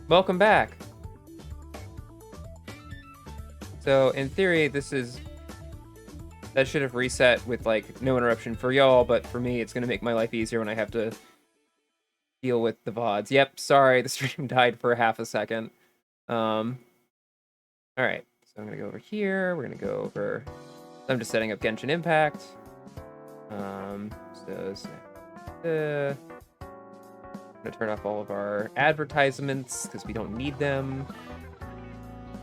Welcome back. So in theory, that should have reset with like no interruption for y'all, but for me, it's gonna make my life easier when I have to deal with the VODs. Yep, sorry, the stream died for half a second. All right, so I'm gonna go over here. We're gonna go over. I'm just setting up Genshin Impact. I'm gonna turn off all of our advertisements because we don't need them.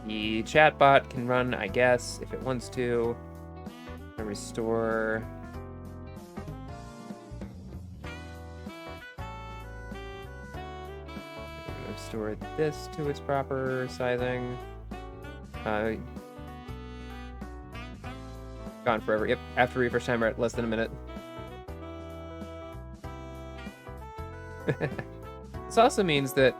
The chatbot can run, I guess, if it wants to. Restore. Restore this to its proper sizing. Gone forever. Yep, after refresh time, we're at less than a minute. This also means that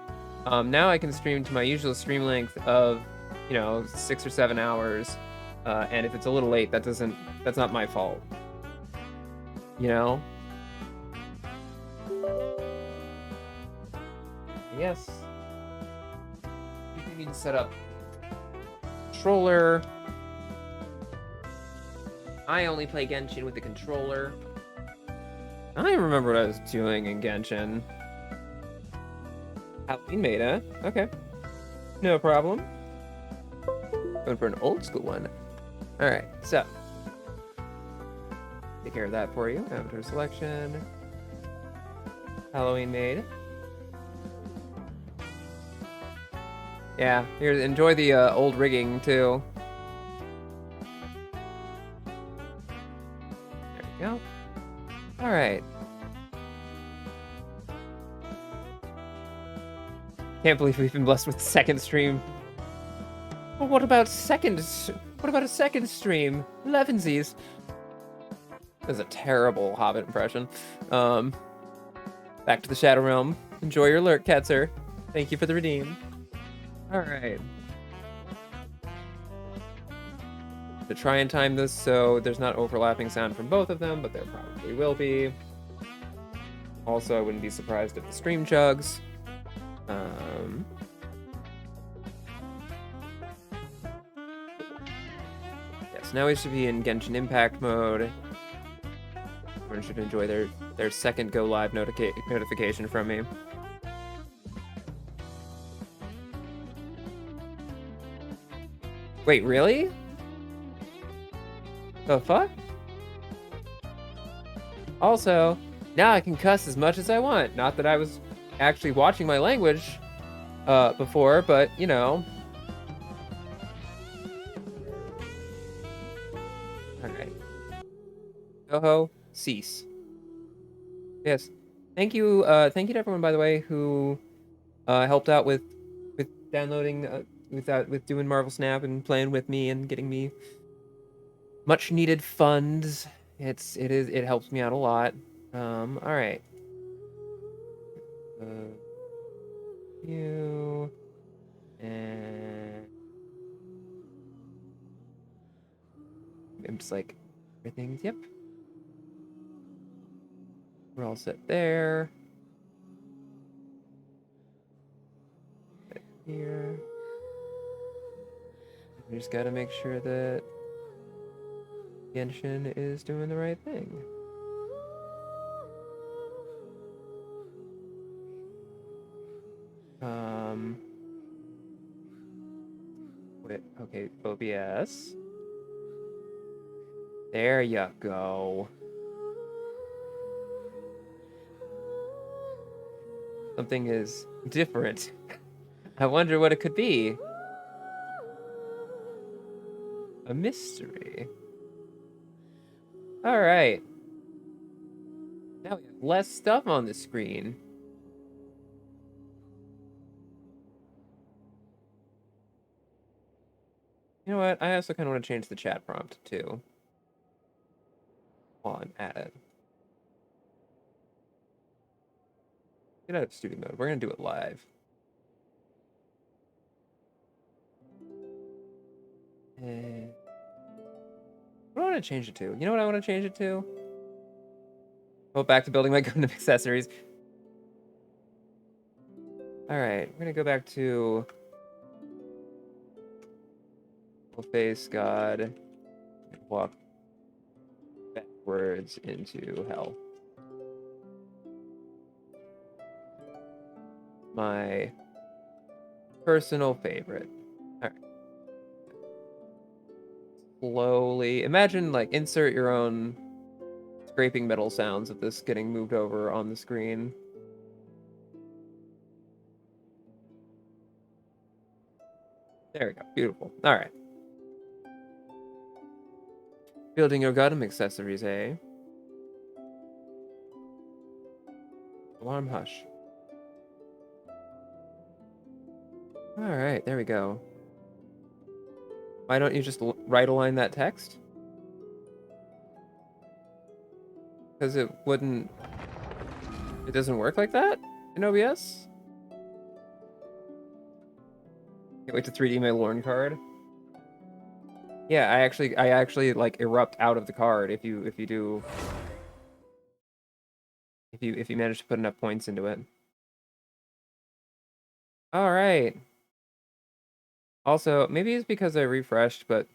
now I can stream to my usual stream length of, 6 or 7 hours. And if it's a little late, that's not my fault. Yes. You need to set up controller. I only play Genshin with the controller. I don't even remember what I was doing in Genshin. Halloween made, huh? Okay. No problem. Going for an old school one. Alright, so. Take care of that for you. Avatar selection. Halloween made. Yeah, here, enjoy the old rigging too. There we go. Alright. Can't believe we've been blessed with a second stream. Well, what about a second stream? Elevensies. That was a terrible Hobbit impression. Back to the Shadow Realm. Enjoy your lurk, Ketzer. Thank you for the redeem. Alright. To try and time this so there's not overlapping sound from both of them, but there probably will be. Also, I wouldn't be surprised if the stream chugs. Yes, now we should be in Genshin Impact mode. Everyone should enjoy their second go live notification from me. Wait, really? The fuck? Also, now I can cuss as much as I want. Not that I was actually watching my language before, but, Alright. Ho, cease. Yes. Thank you to everyone, by the way, who helped out with downloading, with doing Marvel Snap and playing with me and getting me much needed funds. It helps me out a lot. All right. You and I'm just like everything's yep. We're all set there. Here. We just gotta make sure that Genshin is doing the right thing. Wait, okay, OBS. There you go. Something is different. I wonder what it could be. A mystery. All right. Now we have less stuff on the screen. You know what? I also kind of want to change the chat prompt too. While I'm at it. Get out of studio mode. We're gonna do it live. And what do I want to change it to? You know what I want to change it to? Go back to building my Gundam accessories. All right, we're gonna go back to face God and walk backwards into hell. My personal favorite. All right. Slowly, imagine like insert your own scraping metal sounds of this getting moved over on the screen. There we go. Beautiful. All right. Building your Gundam accessories, eh? Alarm hush. All right, there we go. Why don't you just right align that text? Because it wouldn't. It doesn't work like that in OBS. Can't wait to 3D my Lorne card. Yeah, I actually like erupt out of the card if you do if you manage to put enough points into it. All right. Also, maybe it's because I refreshed, but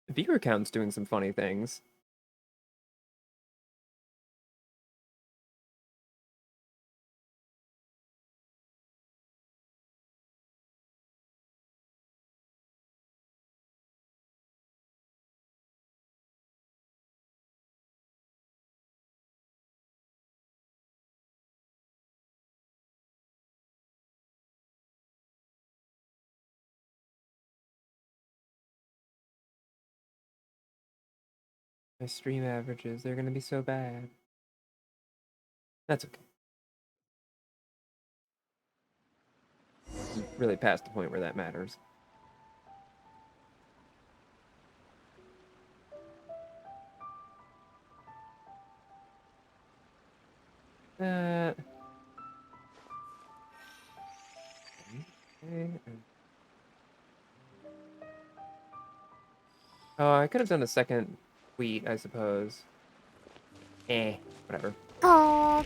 the viewer count's doing some funny things. My stream averages, they're gonna be so bad. That's okay. I'm really past the point where that matters. That. Okay. Oh, I could have done a second tweet, I suppose. Whatever. Ah!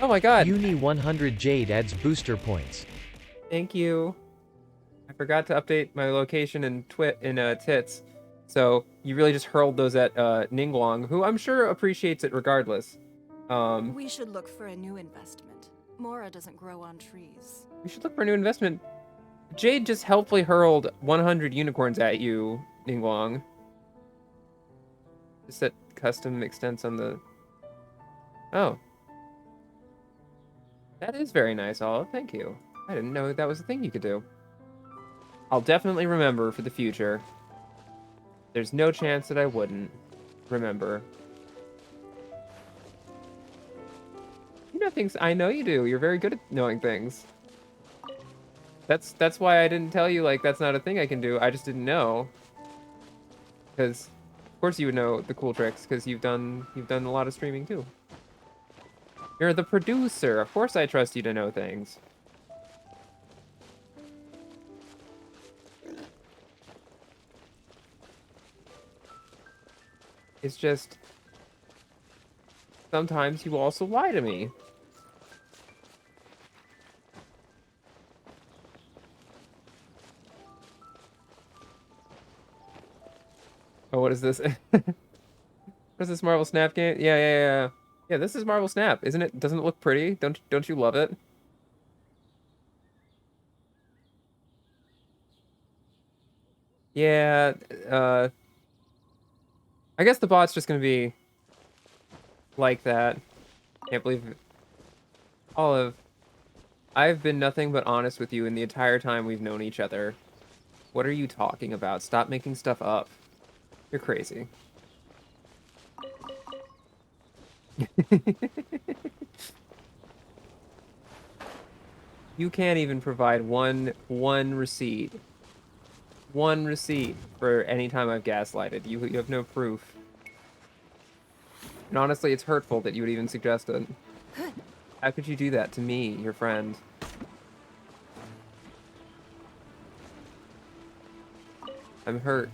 Oh my god! Uni 100 Jade adds booster points. Thank you. I forgot to update my location in Tits, so you really just hurled those at Ningguang, who I'm sure appreciates it regardless. We should look for a new investment. Mora doesn't grow on trees. We should look for a new investment. Jade just helpfully hurled 100 unicorns at you, Ningguang. Just set custom extents on the... Oh. That is very nice, Olive. Thank you. I didn't know that was a thing you could do. I'll definitely remember for the future. There's no chance that I wouldn't remember. You know things. I know you do. You're very good at knowing things. That's why I didn't tell you, like, that's not a thing I can do. I just didn't know. Because, of course you would know the cool tricks, because you've done a lot of streaming, too. You're the producer. Of course I trust you to know things. It's just... sometimes you also lie to me. Oh, what is this? What is this Marvel Snap game? Yeah. Yeah, this is Marvel Snap, isn't it? Doesn't it look pretty? Don't you love it? Yeah, I guess the bot's just gonna be like that. Can't believe it. Olive, I've been nothing but honest with you in the entire time we've known each other. What are you talking about? Stop making stuff up. You're crazy. You can't even provide one receipt. One receipt for any time I've gaslighted. You have no proof. And honestly, it's hurtful that you would even suggest it. How could you do that to me, your friend? I'm hurt.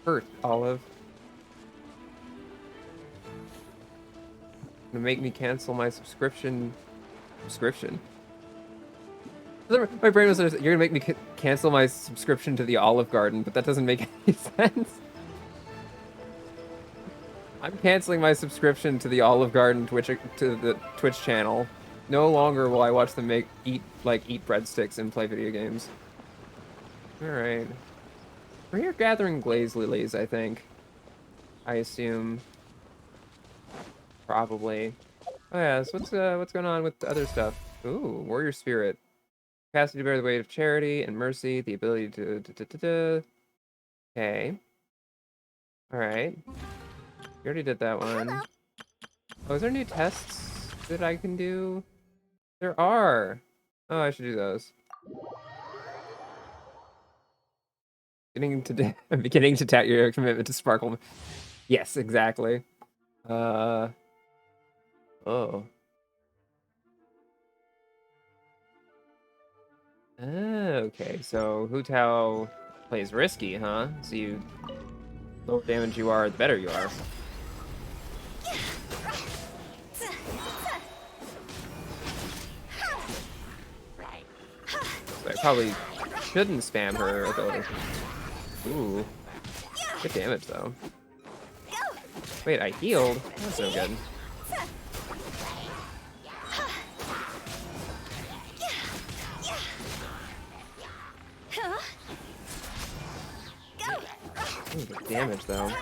Hurt, Olive. Gonna make me cancel my subscription subscription. My brain was you're gonna make me cancel my subscription to the Olive Garden, but that doesn't make any sense. I'm canceling my subscription to the Olive Garden to the Twitch channel. No longer will I watch them eat breadsticks and play video games. All right, we're here gathering glaze lilies, I think. I assume. Probably. Oh yeah, so what's going on with the other stuff? Ooh, warrior spirit. Capacity to bear the weight of charity and mercy, the ability to. Okay. Alright. We already did that one. Oh, is there new tests that I can do? There are! Oh, I should do those. I'm beginning to doubt your commitment to Sparkle. Yes, exactly. Oh. Okay, so Hu Tao plays risky, huh? So the lower damage you are, the better you are. So I probably shouldn't spam her ability. Ooh. Good damage, though. Wait, I healed? That's no good. Ooh, good damage, though.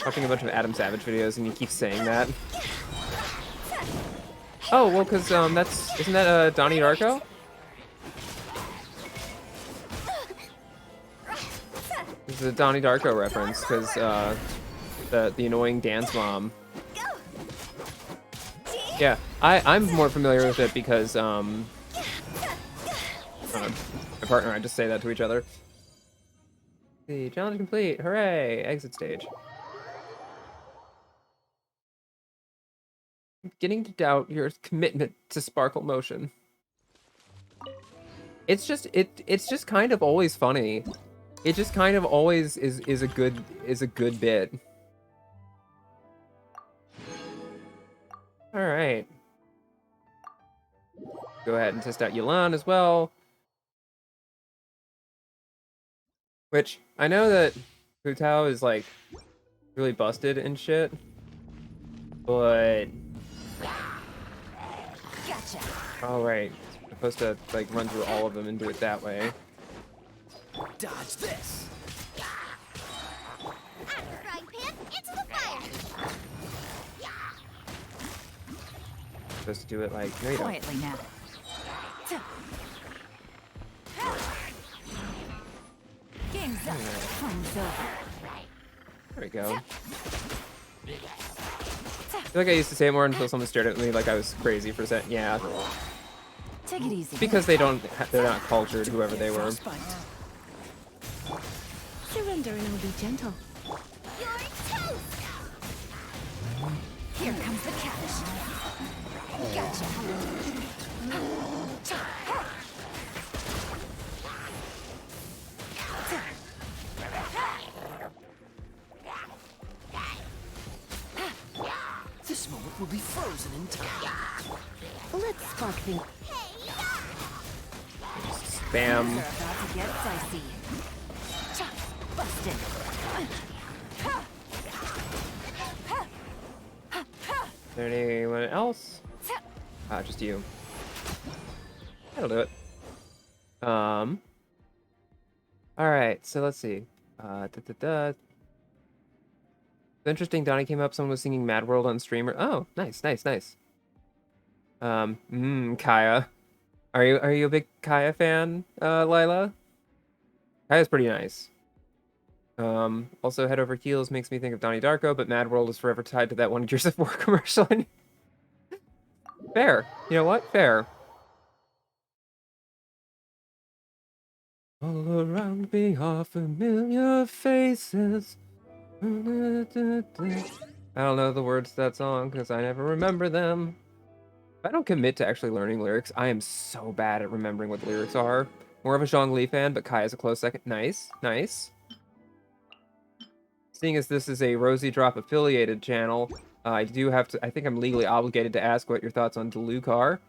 Watching a bunch of Adam Savage videos and you keep saying that. Oh, well, because isn't that Donnie Darko? This is a Donnie Darko reference, because the annoying dance mom. Yeah, I'm more familiar with it because my partner and I just say that to each other. The challenge complete, hooray! Exit stage. I'm beginning to doubt your commitment to Sparkle Motion. It's just kind of always funny. It just kind of always is a good bit. All right. Go ahead and test out Yulan as well. Which I know that Hu Tao is like really busted and shit, but Gotcha. all right, I'm supposed to like run through all of them and do it that way. Dodge this. Frying pan into the fire. Supposed to do it like there you go. Quietly now. Game's up. Fun's over. There we go. I feel like I used to say it more until someone stared at me like I was crazy for a second. Yeah, Take it easy. because they're not cultured, whoever they were. Surrendering will be gentle. You're toast. Here comes the catch. Gotcha. This moment will be frozen in time. Let's spark things. Spam. They're about to get dicey. Busted. Is there anyone else? Just you. That'll do it. All right, so let's see. It's interesting. Donnie came up. Someone was singing Mad World on streamer. Oh, nice. Kaya. Are you a big Kaya fan, Lila? Kaya's pretty nice. Also, Head Over Heels makes me think of Donnie Darko, but Mad World is forever tied to that one Gears of War commercial. Fair. You know what? Fair. All around me are familiar faces. I don't know the words to that song because I never remember them. If I don't commit to actually learning lyrics, I am so bad at remembering what the lyrics are. More of a Zhongli fan, but Kai is a close second. Nice. seeing as this is a Rosie Drop affiliated channel, I do have to. I think I'm legally obligated to ask what your thoughts on Diluc are.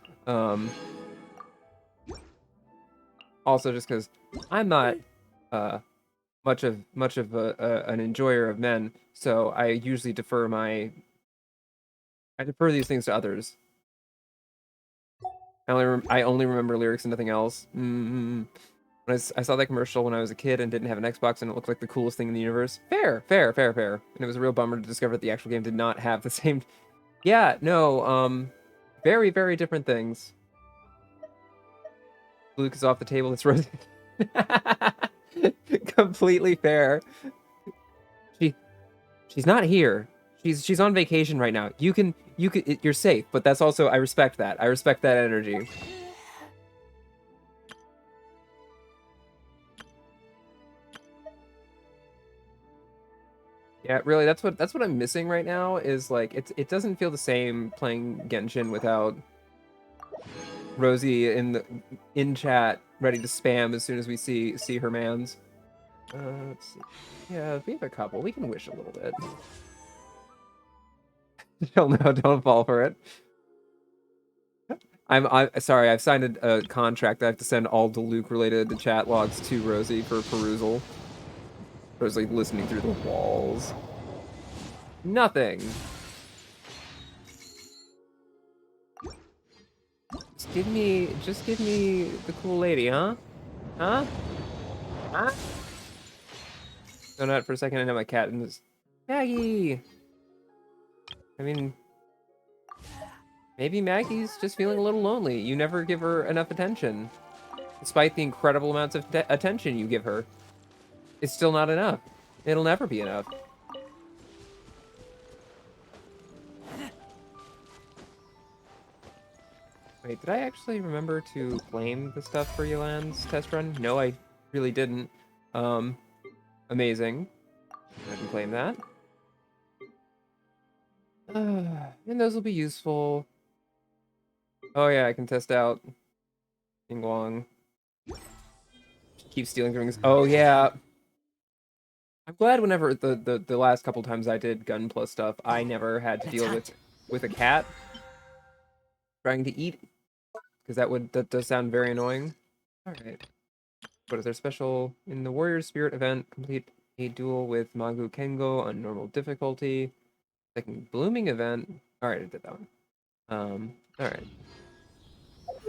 Also, just because I'm not much of an enjoyer of men, so I usually I defer these things to others. I only remember lyrics and nothing else. When I saw that commercial when I was a kid and didn't have an Xbox and it looked like the coolest thing in the universe. Fair, fair, fair, fair. And it was a real bummer to discover that the actual game did not have the same. Yeah, no, very, very different things. Luke is off the table. It's Rosie. Completely fair. She she's not here. She's on vacation right now. You're safe, but that's also I respect that. I respect that energy. Yeah, really, that's what I'm missing right now is like it doesn't feel the same playing Genshin without Rosie in chat ready to spam as soon as we see her mans. Let's see. Yeah, we have a couple. We can wish a little bit. Don't fall for it. I'm sorry. I've signed a contract. I have to send all Diluc related chat logs to Rosie for perusal. Rosie listening through the walls. Nothing. Just give me the cool lady, huh? Huh? Huh? Going out for a second and have my cat and just Maggie. I mean, maybe Maggie's just feeling a little lonely. You never give her enough attention. Despite the incredible amounts of attention you give her. It's still not enough. It'll never be enough. Wait, did I actually remember to claim the stuff for Yolan's test run? No, I really didn't. Amazing. I can claim that. And those will be useful. Oh yeah, I can test out Yingguang. Keep stealing things. Oh yeah. I'm glad whenever the last couple times I did Gun Plus stuff, I never had to deal with a cat trying to eat. Because that does sound very annoying. Alright. What is there special? In the Warrior Spirit event, complete a duel with Magu Kengo on normal difficulty. Second Blooming event. Alright, I did that one. Alright. Oh,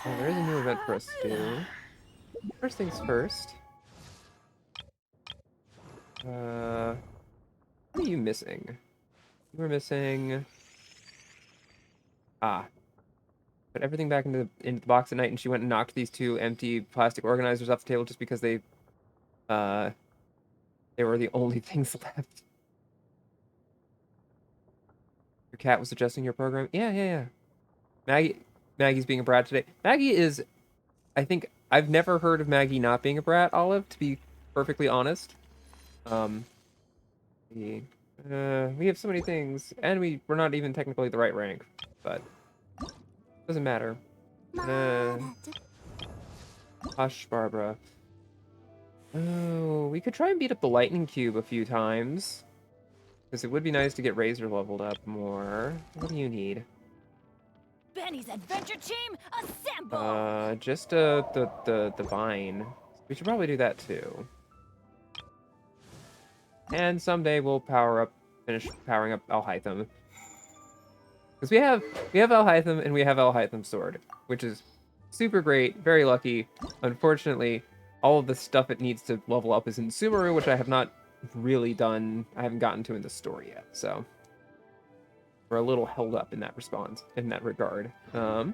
there is a new event for us to do. First things first. What are you missing? You were missing... Ah. Put everything back into the box at night, and she went and knocked these two empty plastic organizers off the table just because they were the only things left. Your cat was adjusting your program? Yeah. Maggie's being a brat today. Maggie is... I think... I've never heard of Maggie not being a brat, Olive, to be perfectly honest. We have so many things, and we're not even technically the right rank, but doesn't matter. Hush, Barbara. Oh, we could try and beat up the Lightning Cube a few times. Because it would be nice to get Razor leveled up more. What do you need? Benny's adventure team, assemble! Just the vine. We should probably do that too. And someday we'll finish powering up Alhaitham. Because we have Alhaitham and we have Alhaitham's sword, which is super great, very lucky. Unfortunately, all of the stuff it needs to level up is in Sumeru, which I have not really done. I haven't gotten to in the story yet, so we're a little held up in that regard. How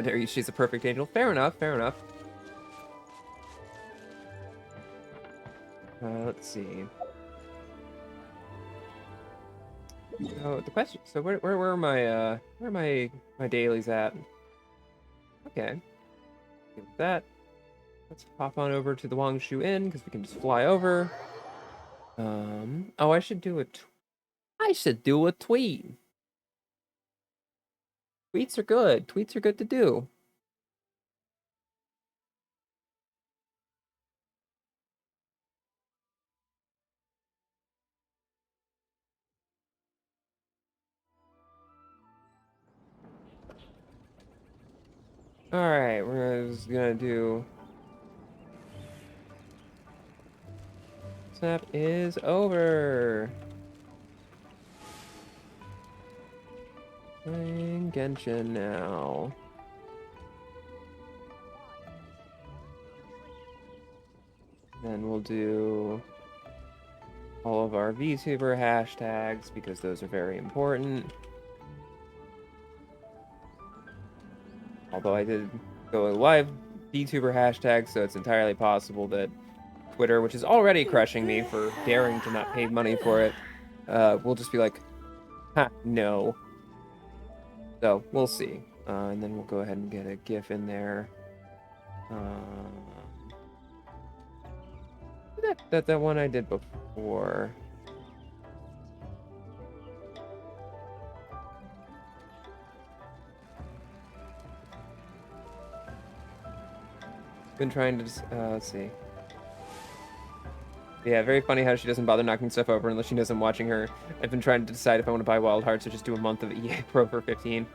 dare you? She's a perfect angel. Fair enough. Let's see. So the question. So where are my dailies at? Okay. With that, let's pop on over to the Wangshu Inn because we can just fly over. Oh, I should do a tweet. Tweets are good. Tweets are good to do. All right, we're just gonna do. Snap is over. Playing Genshin now. Then we'll do all of our VTuber hashtags because those are very important. Although I did go live VTuber hashtags, so it's entirely possible that Twitter, which is already crushing me for daring to not pay money for it, will just be like, ha, no. So we'll see. And then we'll go ahead and get a GIF in there. That one I did before. Been trying to just, let's see. Yeah, very funny how she doesn't bother knocking stuff over unless she knows I'm watching her. I've been trying to decide if I want to buy Wild Hearts or just do a month of EA Pro for 15.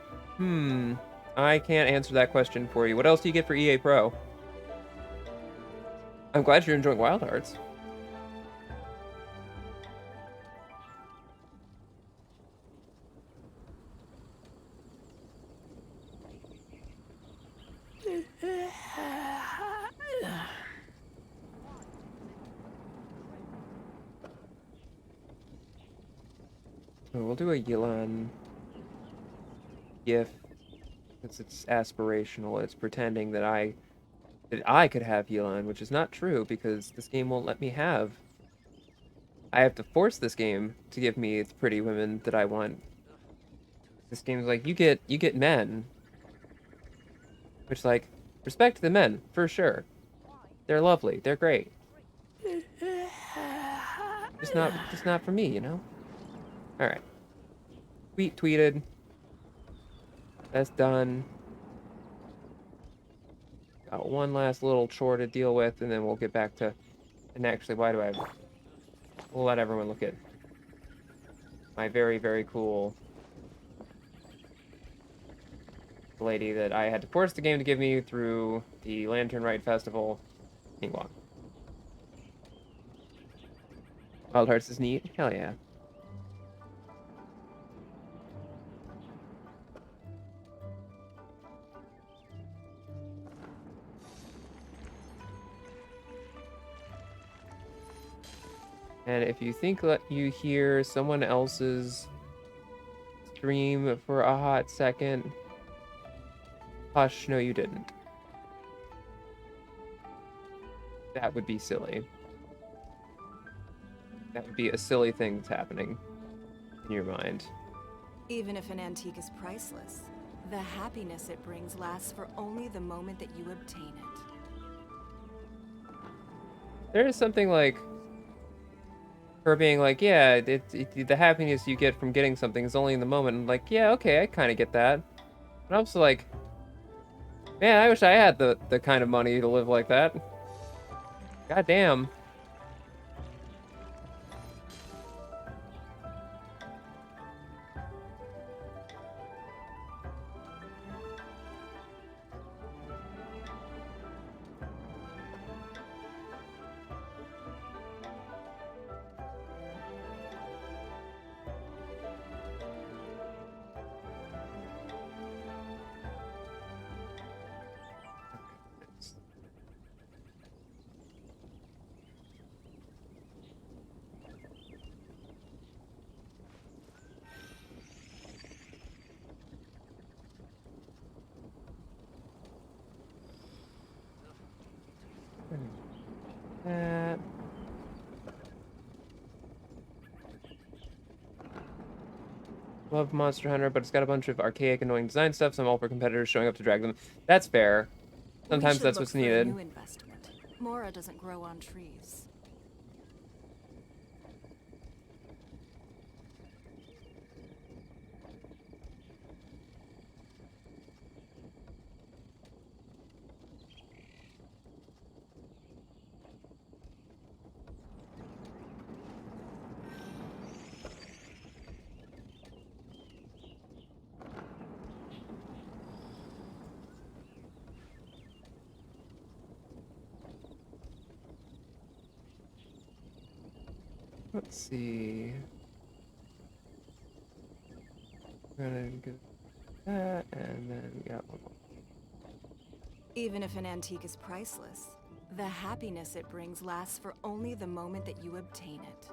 I can't answer that question for you. What else do you get for EA Pro? I'm glad you're enjoying Wild Hearts. So we'll do a Yilan GIF because it's aspirational. It's pretending that I could have Yilan, which is not true because this game won't let me have. I have to force this game to give me the pretty women that I want. This game's like, you get men. Which, like, respect to the men, for sure. They're lovely, they're great. Just not for me, you know? Alright. Tweeted. That's done. Got one last little chore to deal with, and then we'll get back to... And actually, why do I... We'll let everyone look at my very, very cool lady that I had to force the game to give me through the Lantern Rite Festival. Ningguang. Wild Hearts is neat. Hell yeah. And if you think that you hear someone else's stream for a hot second, hush, no you didn't. That would be silly. That would be a silly thing that's happening in your mind. Even if an antique is priceless, the happiness it brings lasts for only the moment that you obtain it. There is something like her being like, yeah, the happiness you get from getting something is only in the moment. And like, yeah, okay, I kind of get that. But I'm also like, man, I wish I had the kind of money to live like that. God damn. That. Love Monster Hunter, but it's got a bunch of archaic, annoying design stuff, so I'm all for competitors showing up to drag them. That's fair. Sometimes that's what's needed. New investment. Mora doesn't grow on trees. Let's see. We're gonna go that, and then we got one more. Even if an antique is priceless, the happiness it brings lasts for only the moment that you obtain it.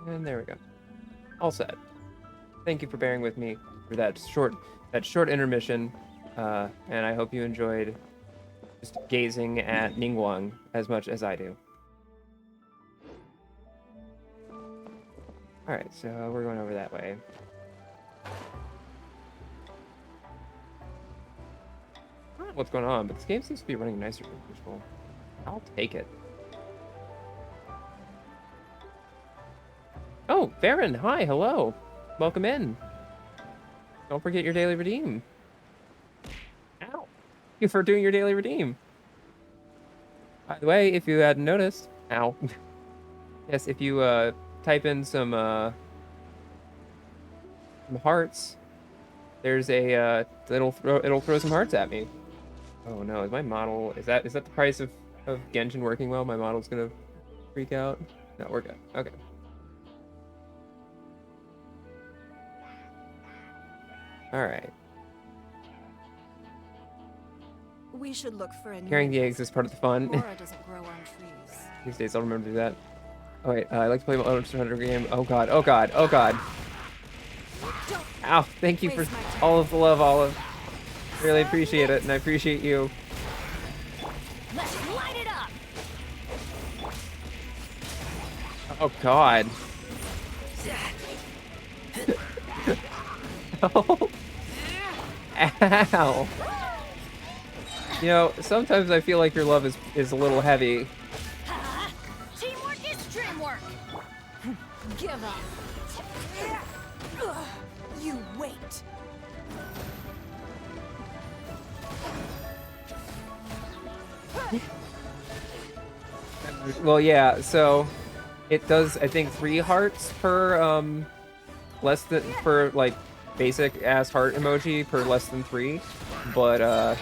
And there we go. All set. Thank you for bearing with me for that short intermission, and I hope you enjoyed just gazing at Ningguang as much as I do. All right, so we're going over that way. I don't know what's going on, but this game seems to be running nicer than usual. I'll take it. Oh, Farron, hi, hello. Welcome in. Don't forget your daily redeem. Ow. Thank you for doing your daily redeem. By the way, if you hadn't noticed, ow. Yes, if you type in some hearts, there's a it'll throw some hearts at me. Oh no, is my model is that the price of Genshin working well? My model's gonna freak out. No, we're good. Okay. All right. We should look for a new Carrying the eggs is part of the fun. Aura doesn't grow on trees. These days, I'll remember to do that. Oh wait, I like to play my Monster Hunter game. Oh god, oh god, oh god. Ow! Thank you for all of the love, Olive. Really appreciate it, and I appreciate you. Let's light it up. Oh god. Ow. Ow. You know, sometimes I feel like your love is a little heavy. Teamwork is dreamwork. Give up. You wait. Well, yeah, so it does, I think, 3 hearts per, less than, for, like, basic-ass heart emoji per less than 3, but,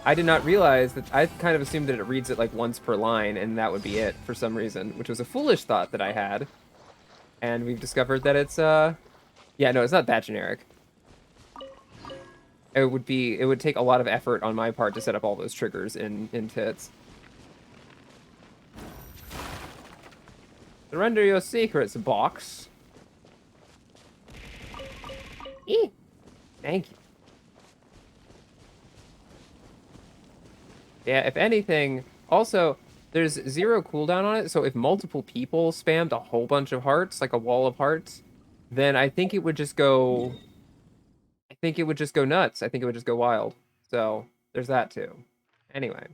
I did not realize that, I kind of assumed that it reads it, like, once per line, and that would be it, for some reason, which was a foolish thought that I had, and we've discovered that it's, yeah, no, it's not that generic. It would take a lot of effort on my part to set up all those triggers in Tits. Surrender your secrets, box. Eee. Thank you. Yeah, if anything, also, there's 0 cooldown on it, so if multiple people spammed a whole bunch of hearts, like a wall of hearts, then I think it would just go... I think it would just go nuts. I think it would just go wild. So, there's that too. Anyway.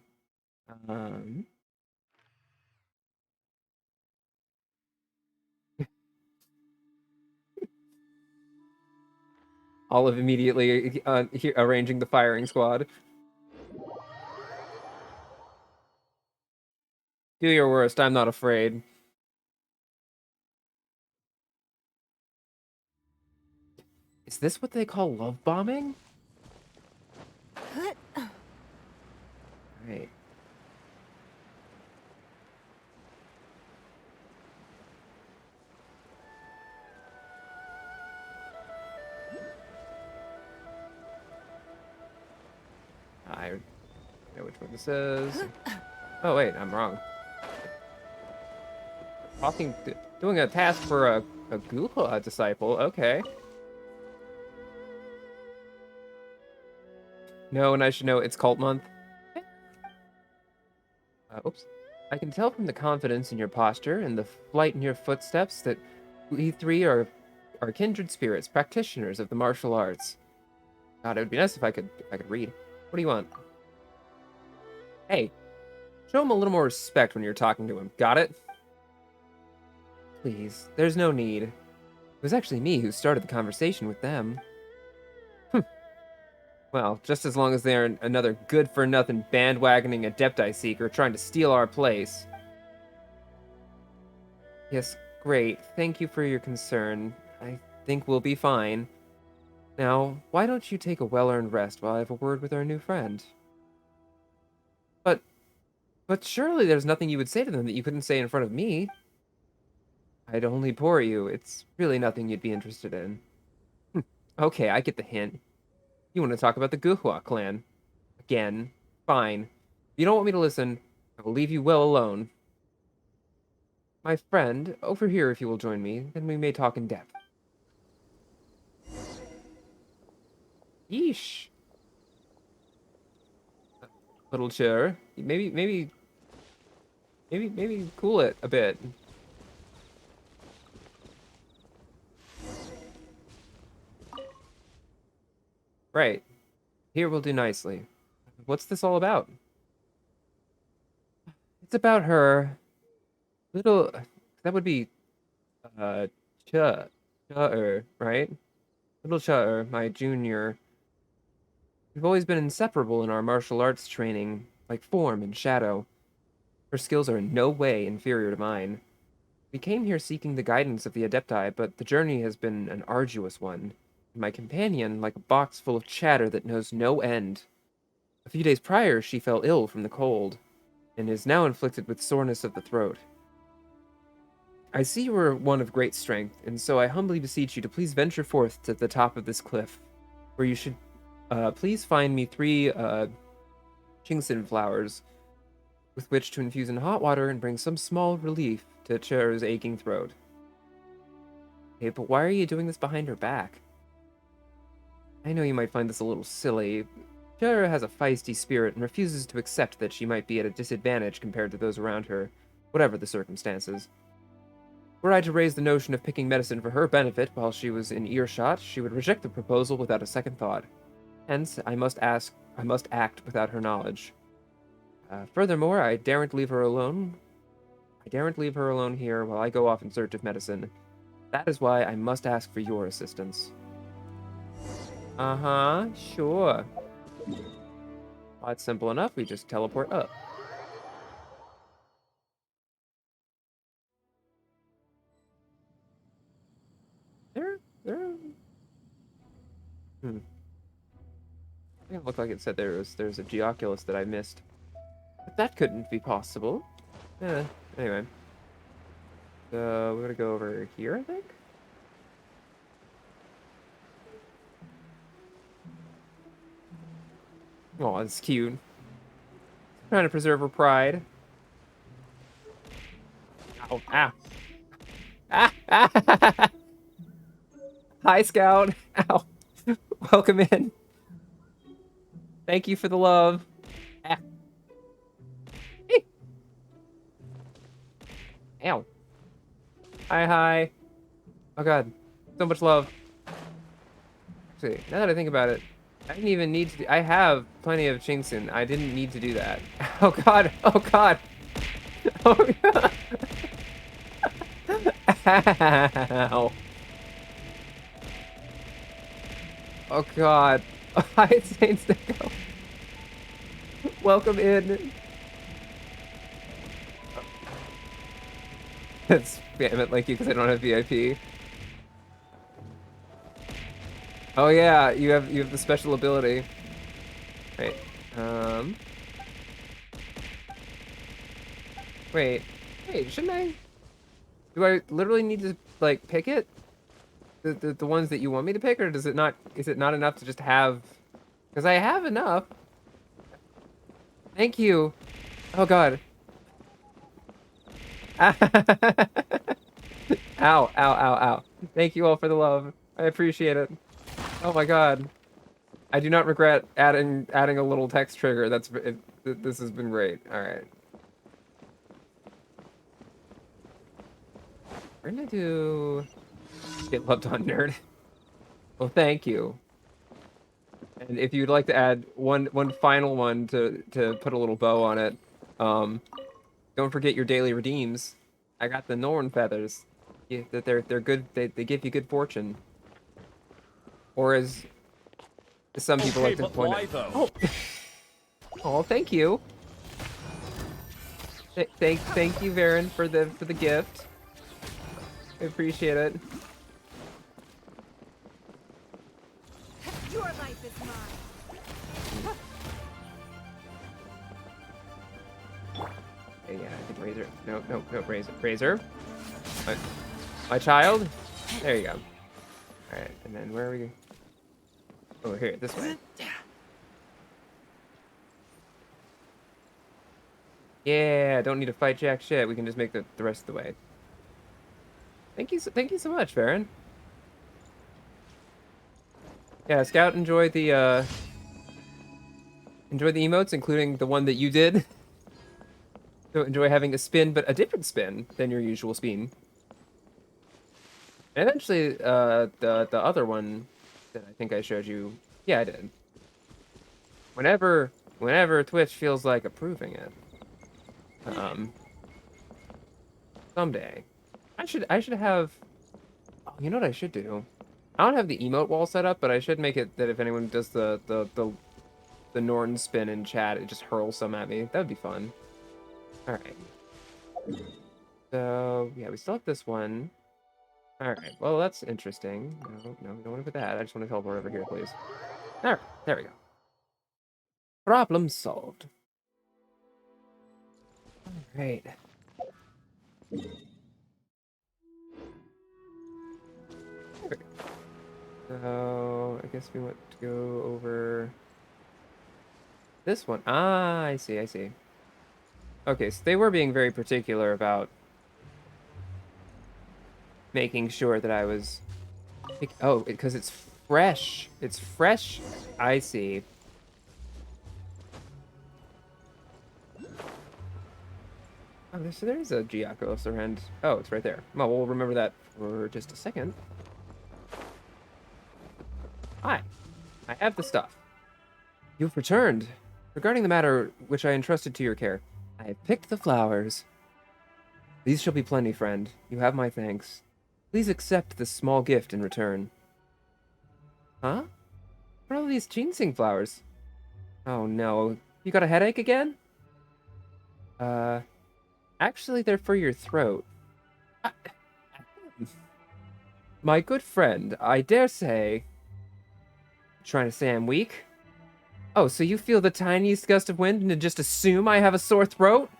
Olive immediately arranging the firing squad. Do your worst, I'm not afraid. Is this what they call love bombing? Right. I know which one this is. Oh wait, I'm wrong. Doing a task for a hwhat disciple. Okay. No, and I should know it's cult month. Oops. I can tell from the confidence in your posture and the flight in your footsteps that we 3 are kindred spirits, practitioners of the martial arts. God, it would be nice if I could read. What do you want? Hey, show him a little more respect when you're talking to him. Got it? Please, there's no need. It was actually me who started the conversation with them. Well, just as long as they're another good-for-nothing bandwagoning Adepti seeker trying to steal our place. Yes, great. Thank you for your concern. I think we'll be fine. Now, why don't you take a well-earned rest while I have a word with our new friend? But, but surely there's nothing you would say to them that you couldn't say in front of me. I'd only bore you. It's really nothing you'd be interested in. Okay, I get the hint. You want to talk about the hwhat clan. Again. Fine. If you don't want me to listen, I will leave you well alone. My friend, over here if you will join me, then we may talk in depth. Yeesh. Little chair. Maybe cool it a bit. Right. Here we'll do nicely. What's this all about? It's about her. Little. That would be. Uh. Cha. Right? Little Cha, my junior. We've always been inseparable in our martial arts training, like form and shadow. Her skills are in no way inferior to mine. We came here seeking the guidance of the Adepti, but the journey has been an arduous one. My companion, like a box full of chatter that knows no end. A few days prior, she fell ill from the cold, and is now inflicted with soreness of the throat. I see you are one of great strength, and so I humbly beseech you to please venture forth to the top of this cliff, where you should please find me 3 Chingsin flowers, with which to infuse in hot water and bring some small relief to Cher's aching throat. Okay, but why are you doing this behind her back? I know you might find this a little silly. Cher has a feisty spirit and refuses to accept that she might be at a disadvantage compared to those around her, whatever the circumstances. Were I to raise the notion of picking medicine for her benefit while she was in earshot, she would reject the proposal without a second thought. Hence, I must act without her knowledge. Furthermore, I daren't leave her alone. I daren't leave her alone here while I go off in search of medicine. That is why I must ask for your assistance. Uh-huh, sure. Well, it's simple enough. We just teleport up. There. It looked like it said there's a Geoculus that I missed. But that couldn't be possible. Anyway. So, we're gonna go over here, I think? Oh, it's cute. Trying to preserve her pride. Ow, ah. Ah! Hi, Scout. Ow. Welcome in. Thank you for the love. Ah. Hey. Ow. Hi. Oh god. So much love. Actually, now that I think about it, I didn't even need to I have plenty of Chingsin. I didn't need to do that. Oh god. Oh god. Oh god. Ow. Oh god. Hi, Saint Sticko. Welcome in. Spam it like you because I don't have VIP. Oh yeah, you have the special ability. Right. Wait. Wait, shouldn't I? Do I literally need to like pick it? The ones that you want me to pick, or does it not? Is it not enough to just have? Because I have enough. Thank you. Oh god. Ow. Thank you all for the love. I appreciate it. Oh my god. I do not regret adding a little text trigger. This has been great. All right. We're gonna do get loved on nerd. Well, thank you. And if you'd like to add one final one to put a little bow on it, don't forget your daily redeems. I got the Norn feathers. Yeah, that they're good. They give you good fortune. Or as Some people like to point out. Oh, oh, thank you. Thank you, Varen, for the gift. I appreciate it. Your life is mine. Hey, yeah, I think Razor. No, Razor. Razor. My child. There you go. All right, and then where are we? Oh, here, this way. Yeah, don't need to fight jack shit. We can just make the rest of the way. Thank you so much, Baron. Yeah, Scout enjoyed the emotes, including the one that you did. So enjoy having a spin, but a different spin than your usual spin. And eventually, the other one that I think I showed you, yeah, I did. Whenever Twitch feels like approving it, someday, I should have. Oh, you know what I should do? I don't have the emote wall set up, but I should make it that if anyone does the Norton spin in chat, it just hurls some at me. That would be fun. All right. So yeah, we still have this one. All right. Well, that's interesting. No, we don't want to put that. I just want to teleport over here, please. All right. There we go. Problem solved. All right. So I guess we want to go over this one. Ah, I see. Okay, so they were being very particular about making sure that I was. Oh, because it's fresh. It's fresh. I see. Oh, there's a Giaco around. Oh, it's right there. Well, we'll remember that for just a second. Hi, I have the stuff. You've returned. Regarding the matter which I entrusted to your care, I have picked the flowers. These shall be plenty, friend. You have my thanks. Please accept this small gift in return. Huh? What are all these ginseng flowers? Oh no, you got a headache again? Actually, they're for your throat. I... My good friend, I dare say... Trying to say I'm weak? Oh, so you feel the tiniest gust of wind and just assume I have a sore throat?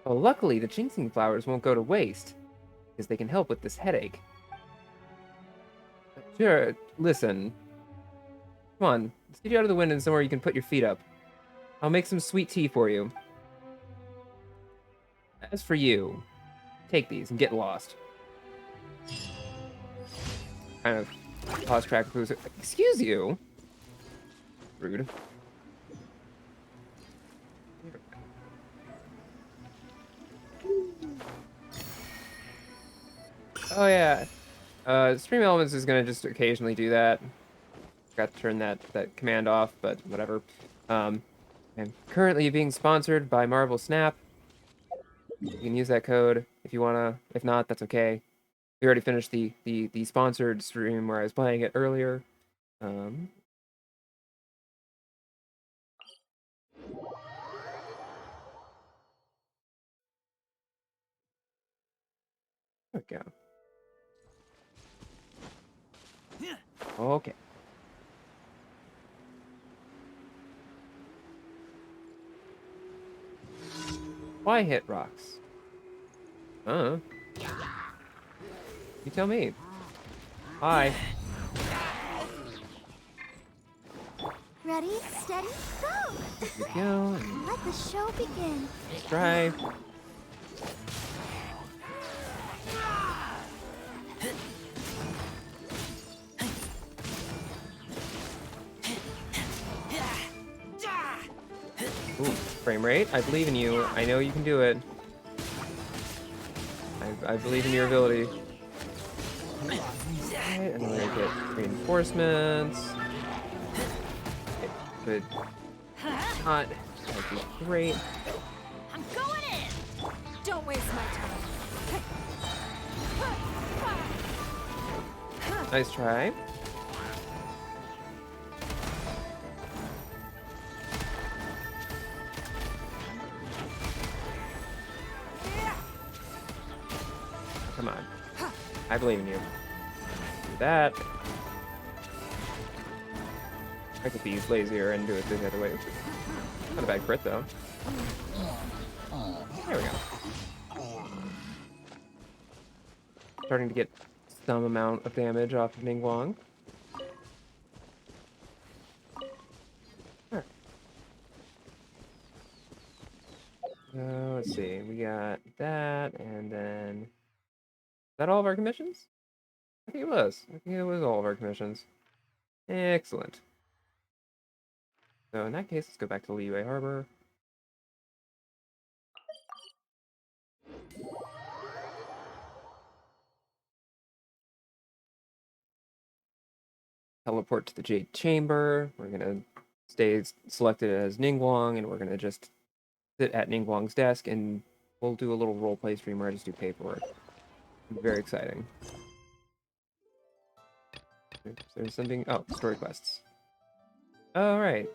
Well, luckily, the ginseng flowers won't go to waste, because they can help with this headache. Sure, listen. Come on, let's get you out of the wind and somewhere you can put your feet up. I'll make some sweet tea for you. As for you, take these and get lost. Kind of pause crack booze. Excuse you? Rude. Oh yeah. Stream Elements is gonna just occasionally do that. Forgot to turn that command off, but whatever. I'm currently being sponsored by Marvel Snap. You can use that code if you wanna. If not, that's okay. We already finished the sponsored stream where I was playing it earlier. There we go. Okay. Why hit rocks? You tell me. Hi. Ready, steady, go! Here we go. Let the show begin. Let's try. Ooh, frame rate. I believe in you. I know you can do it. I believe in your ability. Alright, and then I get reinforcements. Okay, good. Not. That'd be great. I'm going in. Don't waste my time. Nice try. Come on. I believe in you. Do that. I could be lazier and do it the other way. Not a bad crit, though. There we go. Starting to get some amount of damage off of Ningguang. Alright. Let's see. We got that, and then... Is that all of our commissions? I think it was. I think it was all of our commissions. Excellent. So in that case, let's go back to Liyue Harbor. Teleport to the Jade Chamber. We're gonna stay selected as Ningguang, and we're gonna just sit at Ningguang's desk, and we'll do a little roleplay stream where I just do paperwork. Very exciting. There's something. Oh, story quests. All right.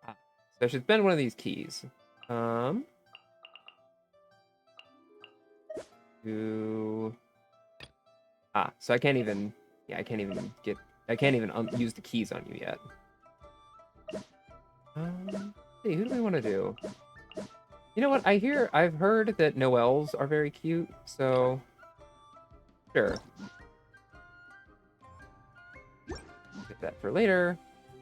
So I should spend one of these keys. So I can't even. Yeah, I can't even use the keys on you yet. See, who do we want to do? You know what? I've heard that Noels are very cute, so sure. Get that for later.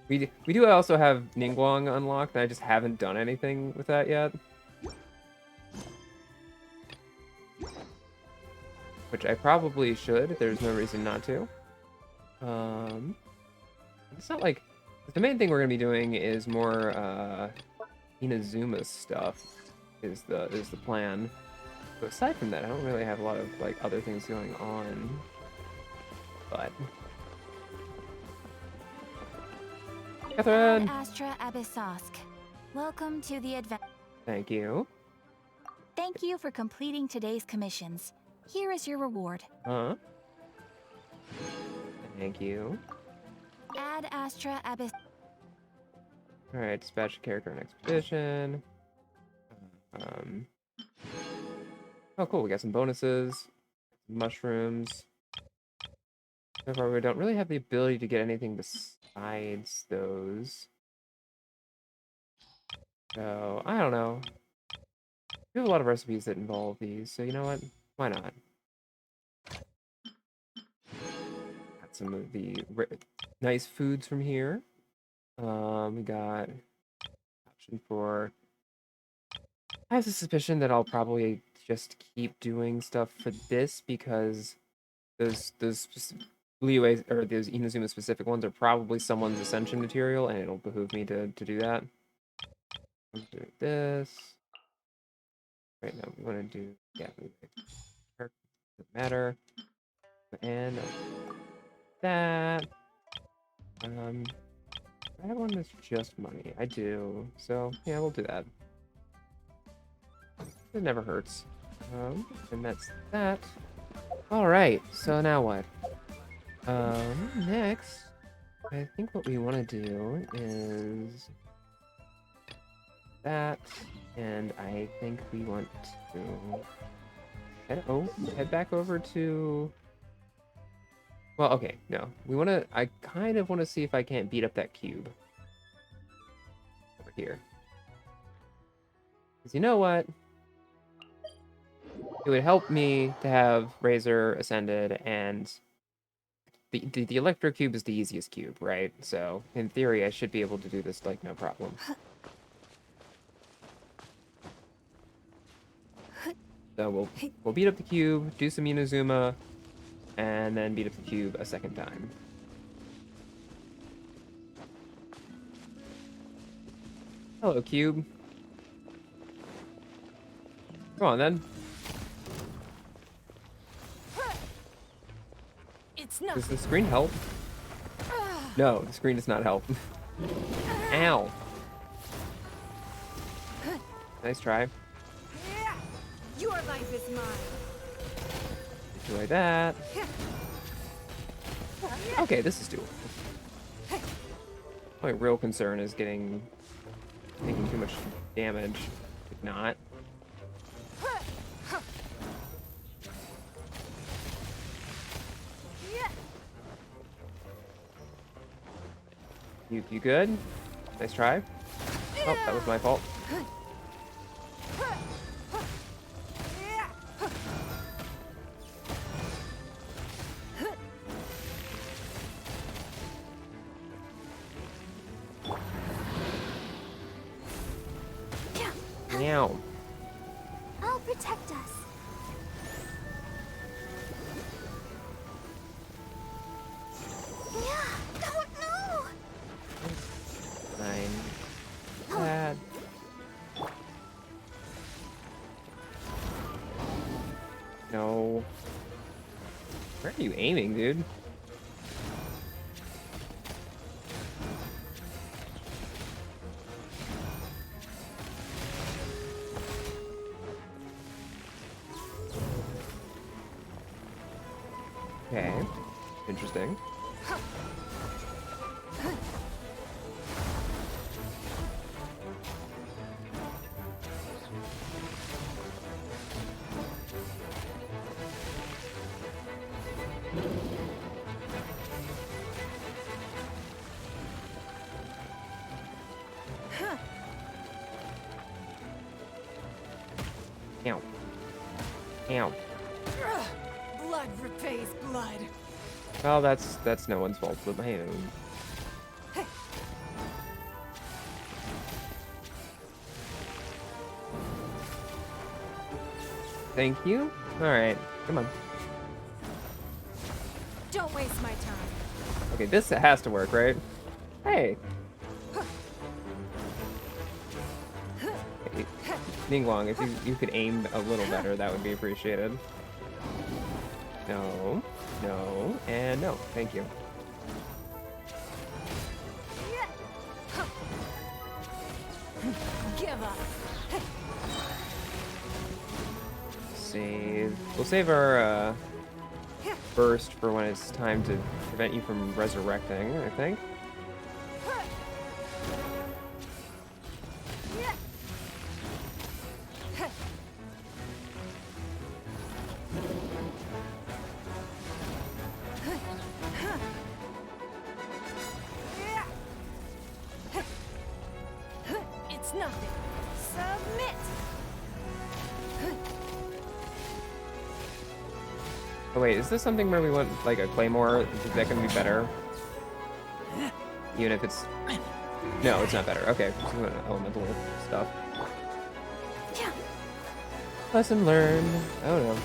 We do also have Ningguang unlocked, and I just haven't done anything with that yet. Which I probably should. There's no reason not to. It's not like the main thing we're gonna be doing is more Inazuma stuff. Is the plan. So aside from that, I don't really have a lot of like other things going on. But Catherine! Astra Abyssosk. Welcome to the adventure. Thank you. Thank you for completing today's commissions. Here is your reward. Thank you. Add Astra Abyss. Alright, dispatch a character on expedition. Oh cool, we got some bonuses. Mushrooms. So far we don't really have the ability to get anything besides those. So, I don't know. We have a lot of recipes that involve these, so you know what? Why not? Got some of the nice foods from here. We got option for... I have a suspicion that I'll probably just keep doing stuff for this because those Liyue or those Inazuma specific ones are probably someone's ascension material, and it'll behoove me to do that. I'm doing this. Right now, we want to do doesn't matter, and that. I have one that's just money. I do, so yeah, we'll do that. It never hurts. And that's that. All right. So now what? Next, I think what we want to do is that, and I think we want to head back over to. Well, okay, no, I kind of want to see if I can't beat up that cube over here. Because you know what? It would help me to have Razor ascended, and the Electro Cube is the easiest cube, right? So, in theory, I should be able to do this, like, no problem. So we'll beat up the cube, do some Inazuma, and then beat up the cube a second time. Hello, cube. Come on, then. Does the screen help? No, the screen does not help. Ow. Nice try. Your life is mine. Enjoy that. Okay, this is doable. My real concern is taking too much damage. If not. You good? Nice try. Oh, that was my fault. Meow. I'll protect us. Yeah, don't know. Fine. Bad. No. Where are you aiming, dude? Okay. Interesting. Ow. Ow. Blood repays blood. Well, that's no one's fault but my own. Thank you. All right, come on. Don't waste my time. Okay, this has to work, right? Hey. Hey, Ningguang, if you could aim a little better, that would be appreciated. No, no, and no. Thank you. Give up. Save. We'll save our burst for when it's time to prevent you from resurrecting, I think. It's nothing. Submit. Oh wait, is this something where we want like a claymore? Is that gonna be better? Even if it's... No, it's not better. Okay, just want elemental stuff. Lesson learned. Oh no.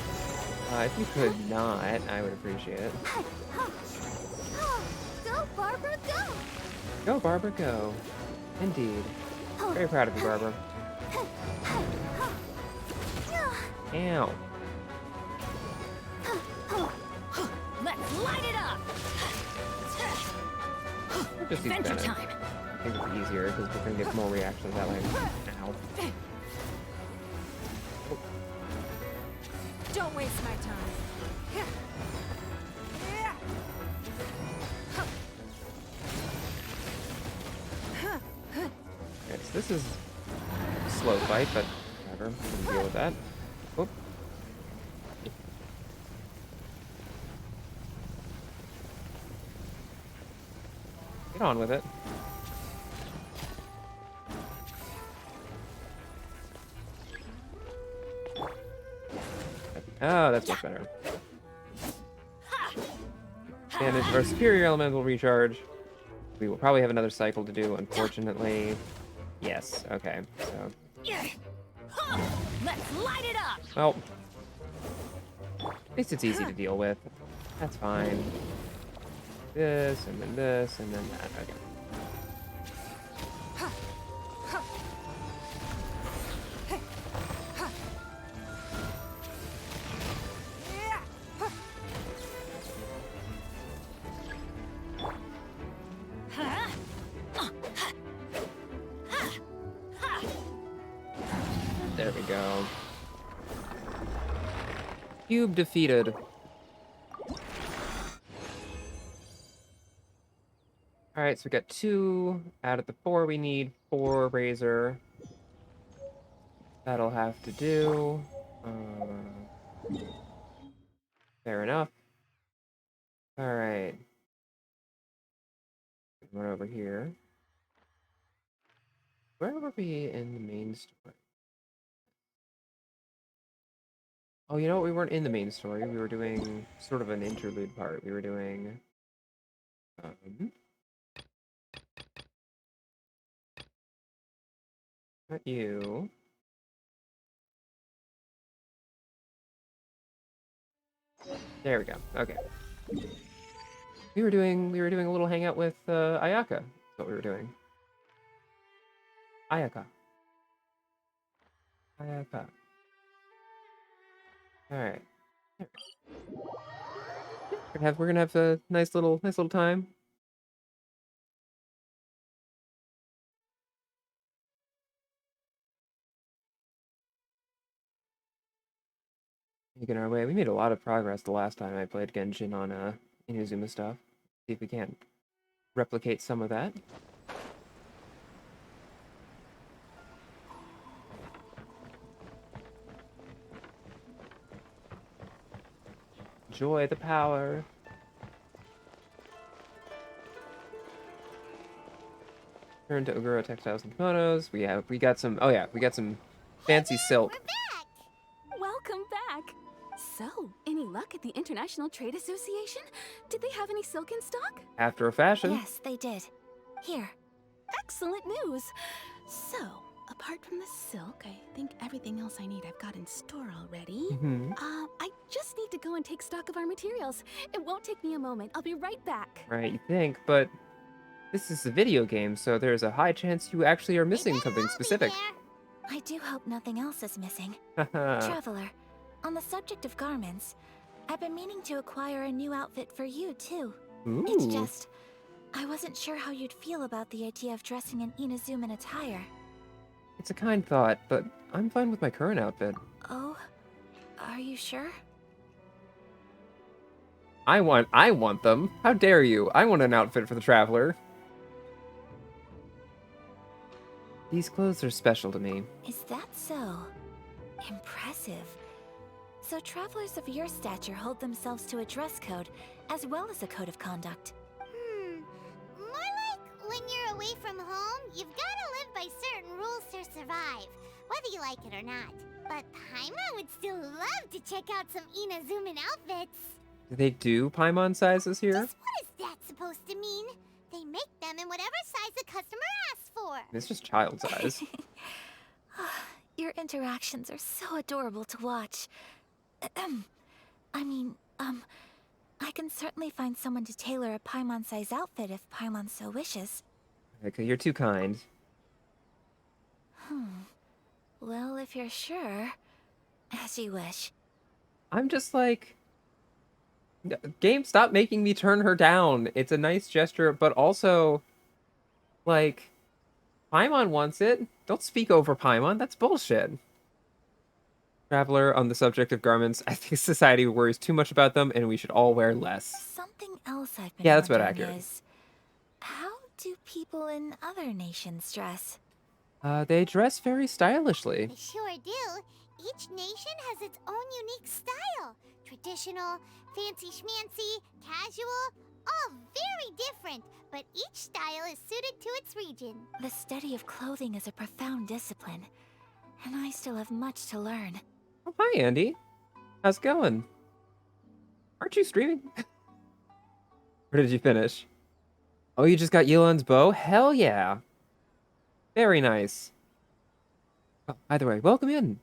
If you could not, I would appreciate it. Go, Barbara, go. Go, Barbara, go. Indeed. Very proud of you, Barbara. Ow. Let's light it up. I'll just use Adventure Bennett. time. I think it's easier because we're gonna get more reactions that way. Ow. Don't waste my time. Yes, this is a slow fight, but whatever. We can deal with that. Oop. Get on with it. Oh, that's much better. Damage of our superior elemental recharge. We will probably have another cycle to do, unfortunately. Yes, okay, so... Let's light it up. Well, at least it's easy to deal with. That's fine. This, and then this, and then that. Okay. There we go. Cube defeated. Alright, so we got 2 out of the 4 we need. 4 Razor. That'll have to do. Fair enough. Alright. Run over here. Where were we in the main story? Oh, you know what? We weren't in the main story. We were doing sort of an interlude part. We were doing... not you. There we go. Okay. We were doing a little hangout with Ayaka. That's what we were doing. Ayaka. Ayaka. All right. We're gonna have a nice little time. Making our way. We made a lot of progress the last time I played Genshin on Inazuma stuff. See if we can replicate some of that. Enjoy the power. Turn to Ogura Textiles and Kimonos. We got some. Oh yeah, we got some fancy silk. We're back! Welcome back. So, any luck at the International Trade Association? Did they have any silk in stock? After a fashion. Yes, they did. Here. Excellent news. So, apart from the silk, I think everything else I need I've got in store already. Mm-hmm. I just need to go and take stock of our materials. It won't take me a moment. I'll be right back. Right, you think, but this is a video game, so there's a high chance you actually are missing They better something all be specific. there. I do hope nothing else is missing. Haha. Traveler, on the subject of garments, I've been meaning to acquire a new outfit for you, too. It's Ooh. just, I wasn't sure how you'd feel about the idea of dressing in Inazuman attire. It's a kind thought, but I'm fine with my current outfit. Oh, are you sure? I want them. How dare you? I want an outfit for the traveler. These clothes are special to me. Is that so? Impressive. So travelers of your stature hold themselves to a dress code, as well as a code of conduct. More like when you're away from home, you've gotta live by certain rules to survive, whether you like it or not. But Paimon would still love to check out some Inazuman outfits. Do they do Paimon sizes here? Just what is that supposed to mean? They make them in whatever size the customer asks for. It's just child size. Your interactions are so adorable to watch. I can certainly find someone to tailor a Paimon-size outfit if Paimon so wishes. Okay, you're too kind. Well, if you're sure, as you wish. I'm just like... Game, stop making me turn her down. It's a nice gesture, but also... Like... Paimon wants it. Don't speak over Paimon. That's bullshit. Traveler, on the subject of garments, I think society worries too much about them, and we should all wear less. Something else I've been Yeah, that's about wondering accurate. is, how do people in other nations dress? They dress very stylishly. They sure do. Each nation has its own unique style. Traditional, fancy schmancy, casual, all very different, but each style is suited to its region. The study of clothing is a profound discipline, and I still have much to learn. Oh, hi, Andy. How's it going? Aren't you streaming? Or did you finish? Oh, you just got Yelan's bow? Hell yeah. Very nice. Oh, either way, welcome in.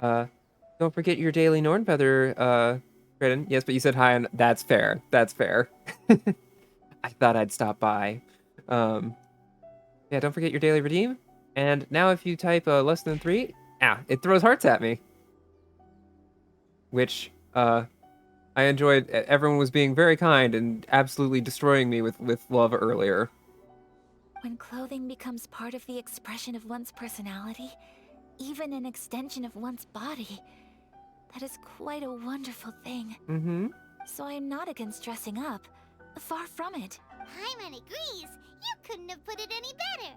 Don't forget your daily Nornfeather, Brayden. Yes, but you said hi, and that's fair. That's fair. I thought I'd stop by. Yeah, don't forget your daily redeem. And now if you type less than 3, it throws hearts at me. Which, I enjoyed. Everyone was being very kind and absolutely destroying me with love earlier. When clothing becomes part of the expression of one's personality, even an extension of one's body, that is quite a wonderful thing. Mm-hmm. So I'm not against dressing up. Far from it. Paimon agrees. You couldn't have put it any better.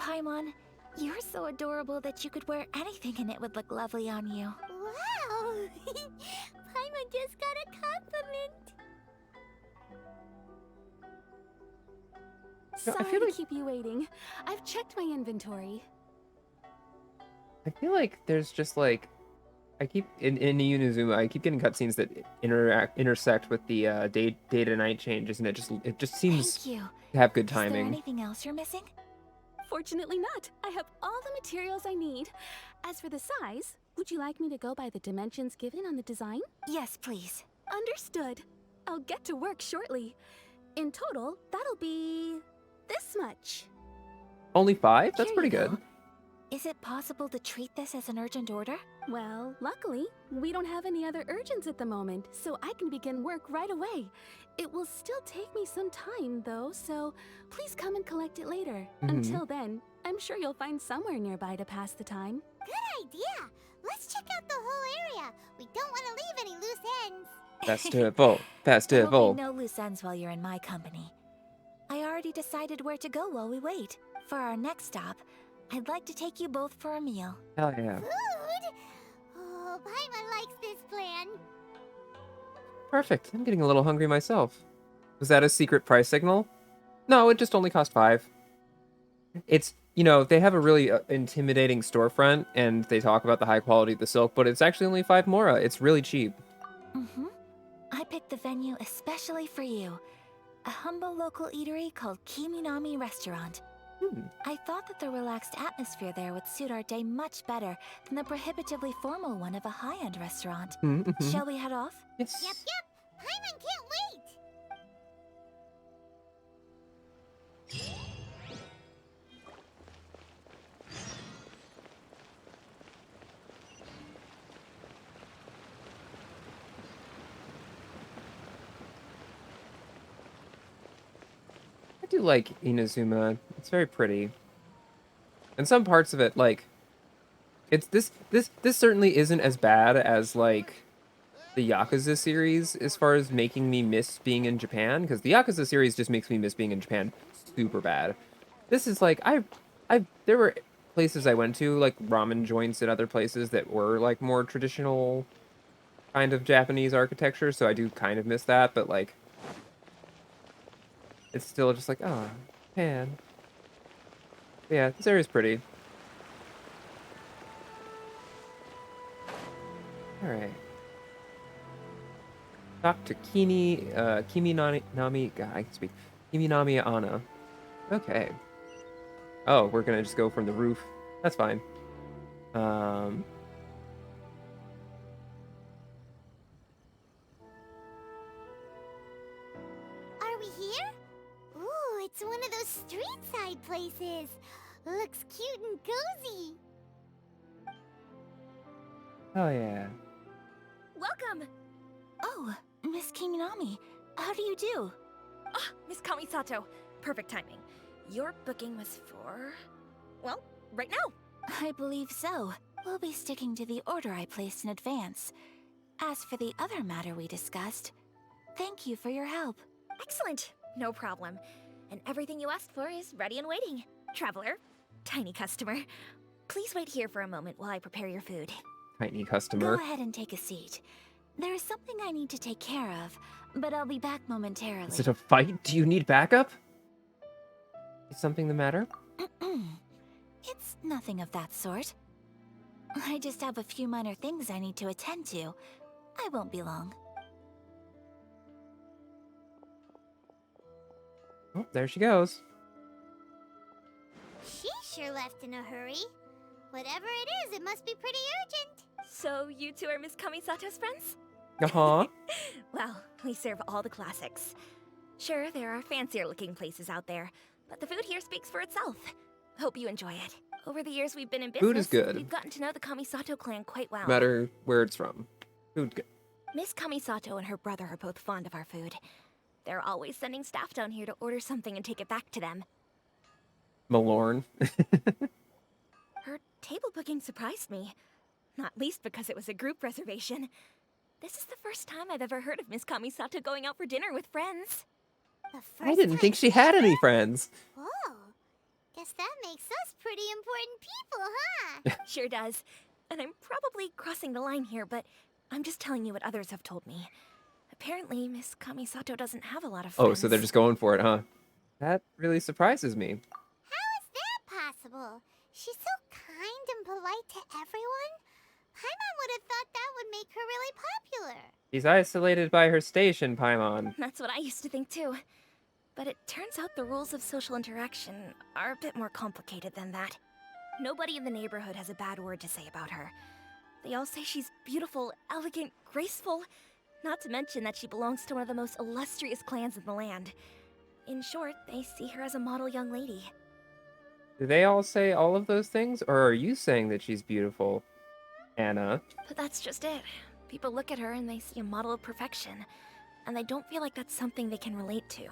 Paimon, you're so adorable that you could wear anything and it would look lovely on you. Wow! Paimon just got a compliment. No, I Sorry feel to like keep you waiting. I've checked my inventory. there's just like I keep in Inazuma, I keep getting cutscenes that intersect with the day to night changes, and it just seems Thank you. to have good Is there timing. anything else you're missing? Fortunately not. I have all the materials I need. As for the size, would you like me to go by the dimensions given on the design? Yes, please. Understood. I'll get to work shortly. In total, that'll be this much. Only 5? That's Here pretty you good. go. Is it possible to treat this as an urgent order? Well, luckily, we don't have any other urgents at the moment, so I can begin work right away. It will still take me some time, though, so please come and collect it later. Until then, I'm sure you'll find somewhere nearby to pass the time. Good idea. Let's check out the whole area. We don't want to leave any loose ends. Festival, There will festival. be no loose ends while you're in my company. I already decided where to go while we wait. For our next stop, I'd like to take you both for a meal. Hell yeah. Food? Oh, Paimon likes this plan. Perfect. I'm getting a little hungry myself. Was that a secret price signal? No, it just only cost 5. It's, they have a really intimidating storefront, and they talk about the high quality of the silk, but it's actually only 5 mora. It's really cheap. Mm-hmm. I picked the venue especially for you. A humble local eatery called Kiminami Restaurant. I thought that the relaxed atmosphere there would suit our day much better than the prohibitively formal one of a high-end restaurant. Shall we head off? Yes. Yep. Paimon can't wait. I do like Inazuma. It's very pretty. And some parts of it, like, it's this certainly isn't as bad as like the Yakuza series as far as making me miss being in Japan, because the Yakuza series just makes me miss being in Japan super bad. This is like there were places I went to, like ramen joints and other places that were like more traditional kind of Japanese architecture, so I do kind of miss that, but like it's still just like, oh, man. Yeah, this area's pretty. Alright. Talk to Kiminami, God, I can speak. Kiminami Anna. Okay. Oh, we're gonna just go from the roof. That's fine. Are we here? Ooh, it's one of those street side places. Looks cute and cozy. Oh yeah. Welcome! Oh, Miss Kiminami, how do you do? Ah, Miss Kamisato. Perfect timing. Your booking was for... well, right now. I believe so. We'll be sticking to the order I placed in advance. As for the other matter we discussed, thank you for your help. Excellent. No problem. And everything you asked for is ready and waiting. Traveler, tiny customer, please wait here for a moment while I prepare your food. Tiny Go customer. ahead and take a seat. There is something I need to take care of, but I'll be back momentarily. Is it a fight? Do you need backup? Is something the matter? It's nothing of that sort. I just have a few minor things I need to attend to. I won't be long. Oh, there she goes. She sure left in a hurry. Whatever it is, it must be pretty urgent. So you two are Miss Kamisato's friends? Uh-huh. Well, we serve all the classics. Sure, there are fancier looking places out there, but the food here speaks for itself. Hope you enjoy it. Over the years we've been in business, Food is good. we've gotten to know the Kamisato clan quite well. No matter where it's from. Food good. Miss Kamisato and her brother are both fond of our food. They're always sending staff down here to order something and take it back to them. Malorn. Her table booking surprised me. Not least because it was a group reservation. This is the first time I've ever heard of Miss Kamisato going out for dinner with friends. The first I didn't think she had any friends. Oh, guess that makes us pretty important people, huh? Sure does. And I'm probably crossing the line here, but I'm just telling you what others have told me. Apparently, Miss Kamisato doesn't have a lot of friends. Oh, so they're just going for it, huh? That really surprises me. How is that possible? She's so kind and polite to everyone. Paimon would have thought that would make her really popular. She's isolated by her station, Paimon. That's what I used to think too. But it turns out the rules of social interaction are a bit more complicated than that. Nobody in the neighborhood has a bad word to say about her. They all say she's beautiful, elegant, graceful, not to mention that she belongs to one of the most illustrious clans in the land. In short, they see her as a model young lady. Do they all say all of those things, or are you saying that she's beautiful, Anna? But that's just it. People look at her and they see a model of perfection, and they don't feel like that's something they can relate to.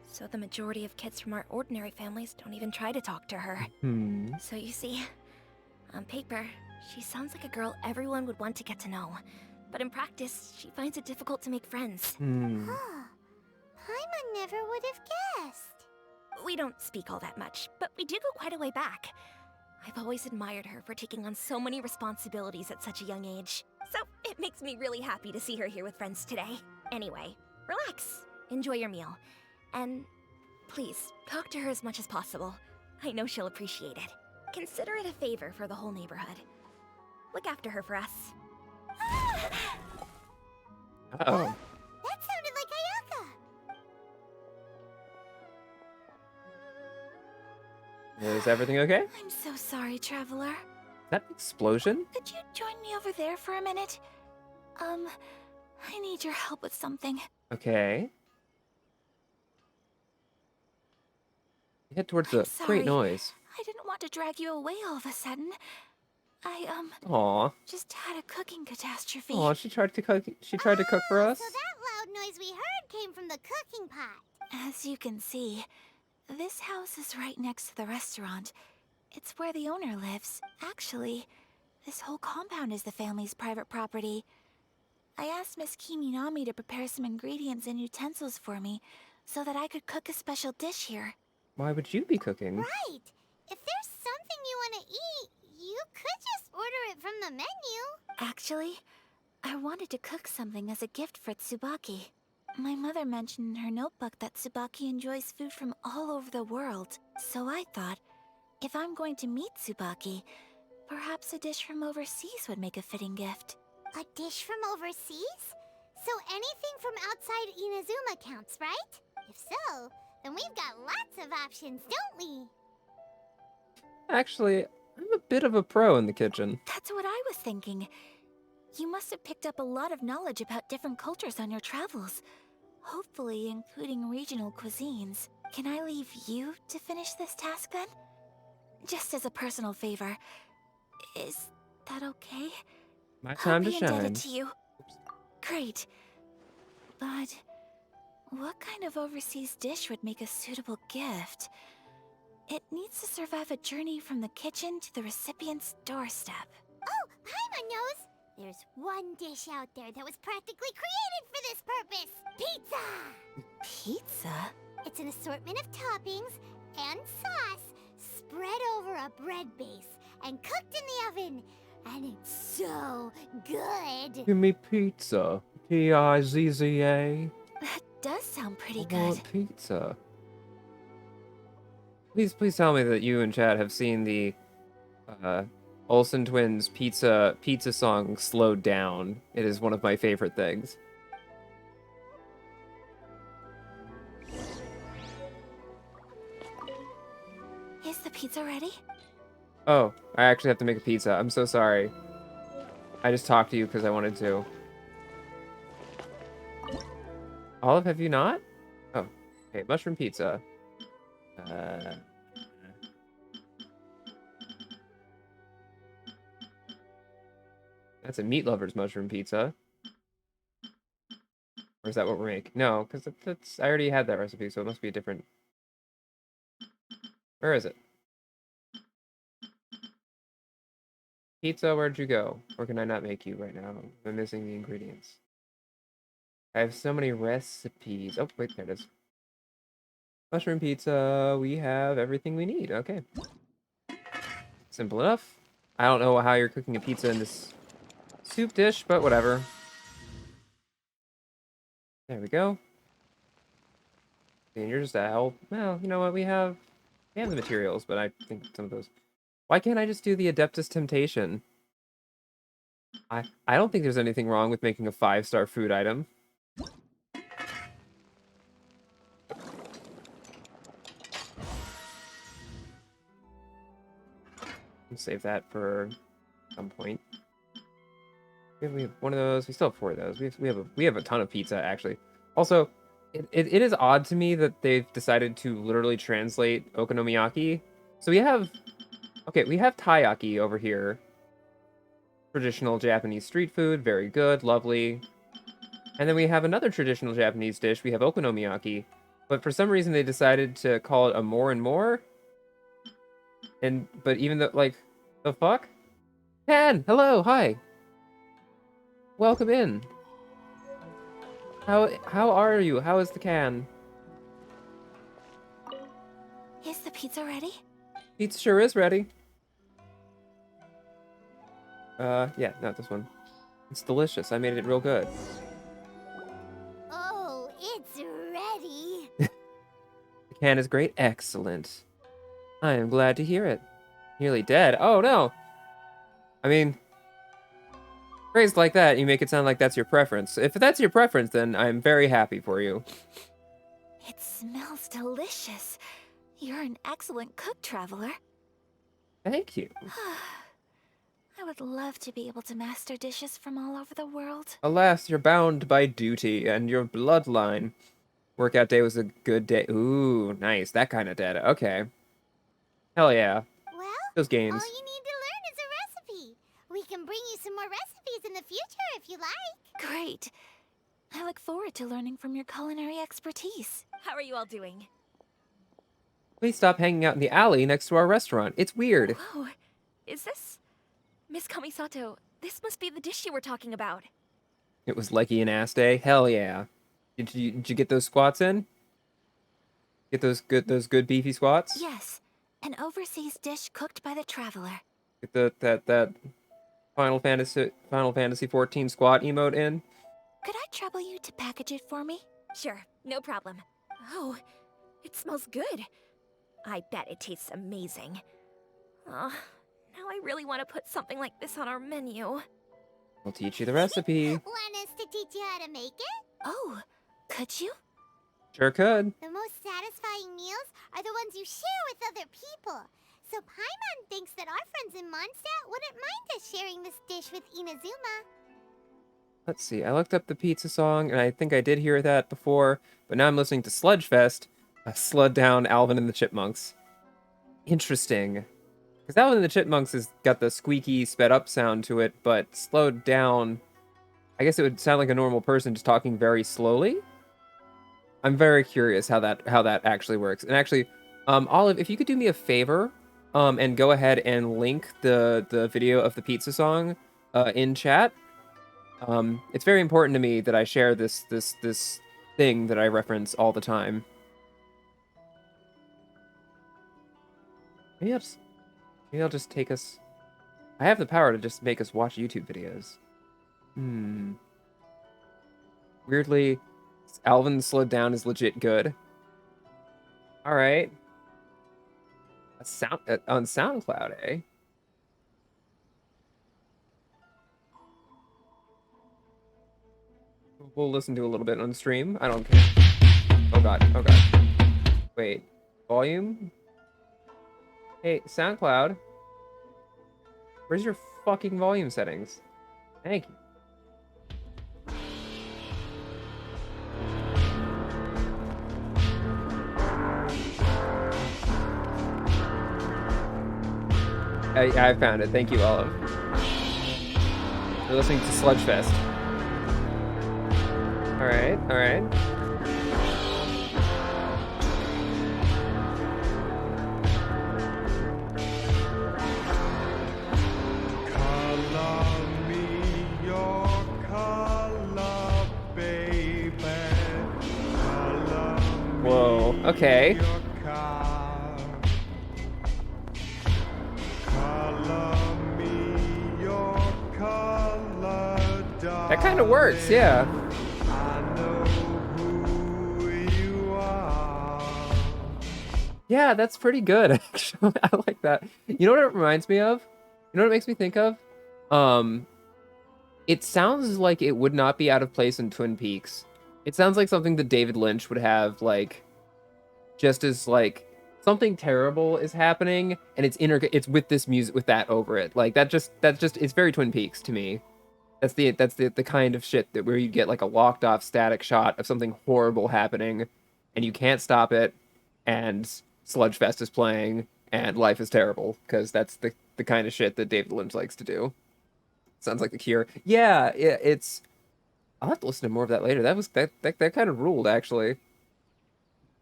So the majority of kids from our ordinary families don't even try to talk to her. So you see, on paper, she sounds like a girl everyone would want to get to know. But in practice, she finds it difficult to make friends. Huh. Paimon never would have guessed. We don't speak all that much, but we do go quite a way back. I've always admired her for taking on so many responsibilities at such a young age. So it makes me really happy to see her here with friends today. Anyway, relax, enjoy your meal, and please, talk to her as much as possible. I know she'll appreciate it. Consider it a favor for the whole neighborhood. Look after her for us. Uh-oh. That sounded like Ayaka. Is everything okay? I'm so sorry, Traveler. That explosion? Could you join me over there for a minute? I need your help with something. Okay. Head towards I'm the great sorry. noise. I didn't want to drag you away all of a sudden. Aw. Just had a cooking catastrophe. Aw, she tried to cook. She tried to cook for us. So that loud noise we heard came from the cooking pot. As you can see, this house is right next to the restaurant. It's where the owner lives. Actually, this whole compound is the family's private property. I asked Miss Kiminami to prepare some ingredients and utensils for me so that I could cook a special dish here. Why would you be cooking? Right. If there's something you want to eat, you could just order it from the menu. Actually, I wanted to cook something as a gift for Tsubaki. My mother mentioned in her notebook that Tsubaki enjoys food from all over the world. So I thought, if I'm going to meet Tsubaki, perhaps a dish from overseas would make a fitting gift. A dish from overseas? So anything from outside Inazuma counts, right? If so, then we've got lots of options, don't we? Actually, I'm a bit of a pro in the kitchen. That's what I was thinking. You must have picked up a lot of knowledge about different cultures on your travels. Hopefully including regional cuisines. Can I leave you to finish this task then? Just as a personal favor. Is that okay? My time I'll to be shine. indebted to you. Great. But what kind of overseas dish would make a suitable gift? It needs to survive a journey from the kitchen to the recipient's doorstep. Oh, Paimon knows! There's one dish out there that was practically created for this purpose! Pizza! Pizza? It's an assortment of toppings and sauce spread over a bread base and cooked in the oven. And it's so good! Give me pizza. Pizza. That does sound pretty I good. want pizza. Please tell me that you and Chad have seen the Olsen twins pizza song slowed down. It is one of my favorite things. Is the pizza ready? Oh, I actually have to make a pizza. I'm so sorry. I just talked to you because I wanted to. Olive, have you not? Oh, okay. Mushroom pizza. That's a meat lover's mushroom pizza. Or is that what we're making? No, because that's I already had that recipe, so it must be a different. Where is it? Pizza, where'd you go? Or can I not make you right now? I'm missing the ingredients. I have so many recipes. Oh, wait, there it is. Mushroom pizza. We have everything we need. Okay. Simple enough. I don't know how you're cooking a pizza in this soup dish, but whatever. There we go. And you're just a help. Well, you know what? We have the materials, but I think some of those. Why can't I just do the Adeptus Temptation? I don't think there's anything wrong with making a 5-star food item. Save that for some point. We have one of those. We still have 4 of those. We have a ton of pizza actually. Also, it is odd to me that they've decided to literally translate okonomiyaki. So we have taiyaki over here. Traditional Japanese street food, very good, lovely. And then we have another traditional Japanese dish. We have okonomiyaki, but for some reason they decided to call it a more and more. But even though, like, the fuck? Hello, hi. Welcome in. How are you? How is the can? Is the pizza ready? Pizza sure is ready. Yeah, not this one. It's delicious. I made it real good. Oh, it's ready. The can is great. Excellent. I am glad to hear it. Nearly dead. Oh no. I mean, phrased like that, you make it sound like that's your preference. If that's your preference, then I'm very happy for you. It smells delicious. You're an excellent cook, Traveler. Thank you. I would love to be able to master dishes from all over the world. Alas, you're bound by duty and your bloodline. Workout day was a good day. Ooh, nice. That kind of data. Okay. Hell yeah. Well, Those games. all you need to learn is a recipe. We can bring you some more recipes in the future if you like. Great. I look forward to learning from your culinary expertise. How are you all doing? Please stop hanging out in the alley next to our restaurant. It's weird. Whoa, is this... Miss Kamisato, this must be the dish you were talking about. It was leggy and ass day. Hell yeah. Did you get those squats in? Get those good beefy squats? Yes, an overseas dish cooked by the Traveler. Get that Final Fantasy 14 squat emote in? Could I trouble you to package it for me? Sure, no problem. Oh, it smells good. I bet it tastes amazing. Now I really want to put something like this on our menu. I'll teach you the recipe. Want us to teach you how to make it? Oh, could you? Sure could. The most satisfying meals are the ones you share with other people. So Paimon thinks that our friends in Mondstadt wouldn't mind us sharing this dish with Inazuma. Let's see. I looked up the pizza song, and I think I did hear that before, but now I'm listening to Sludgefest. Slud Down Alvin and the Chipmunks. Interesting. Because Alvin and the Chipmunks has got the squeaky, sped up sound to it, but slowed down. I guess it would sound like a normal person just talking very slowly. I'm very curious how that actually works. And actually, Olive, if you could do me a favor, and go ahead and link the video of the pizza song in chat. It's very important to me that I share this thing that I reference all the time. Maybe I'll just take us... I have the power to just make us watch YouTube videos. Weirdly, Alvin Slowed Down is legit good. Alright. On SoundCloud, eh? We'll listen to a little bit on stream. I don't care. Oh god, oh god. Wait. Volume? Hey, SoundCloud. Where's your fucking volume settings? Thank you. I found it. Thank you, Olive. You're listening to Sludgefest. Alright, alright. Whoa, okay. That kind of works, yeah. Yeah, that's pretty good, actually. I like that. You know what it reminds me of? You know what it makes me think of? Um, it sounds like it would not be out of place in Twin Peaks. It sounds like something that David Lynch would have, like, just as, like, something terrible is happening, and it's with this music, with that over it. Like, that's just, it's very Twin Peaks to me. That's the kind of shit that where you get, like, a locked off static shot of something horrible happening, and you can't stop it, and Sludgefest is playing, and life is terrible, because that's the kind of shit that David Lynch likes to do. Sounds like The Cure. Yeah, it's. I'll have to listen to more of that later. That kind of ruled, actually.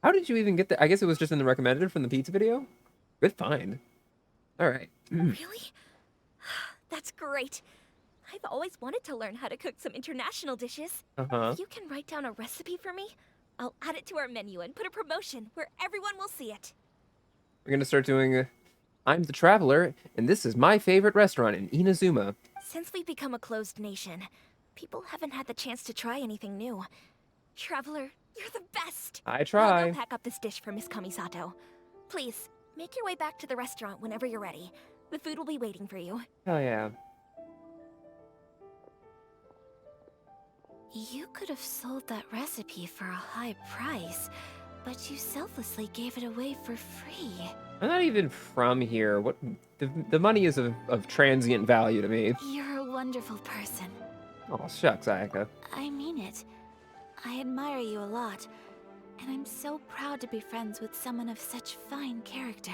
How did you even get that? I guess it was just in the recommended from the pizza video. Good find. All right. Really? That's great. I've always wanted to learn how to cook some international dishes. Uh-huh. If you can write down a recipe for me, I'll add it to our menu and put a promotion where everyone will see it. We're gonna start doing. I'm the Traveler, and this is my favorite restaurant in Inazuma. Since we've become a closed nation, people haven't had the chance to try anything new. Traveler, you're the best! I I'll try. go pack up this dish for Miss Kamisato. Please, make your way back to the restaurant whenever you're ready. The food will be waiting for you. Hell yeah. You could have sold that recipe for a high price, but you selflessly gave it away for free. I'm not even from here. What the money is of transient value to me. You're a wonderful person. Oh shucks, Ayaka. I mean it. I admire you a lot, and I'm so proud to be friends with someone of such fine character.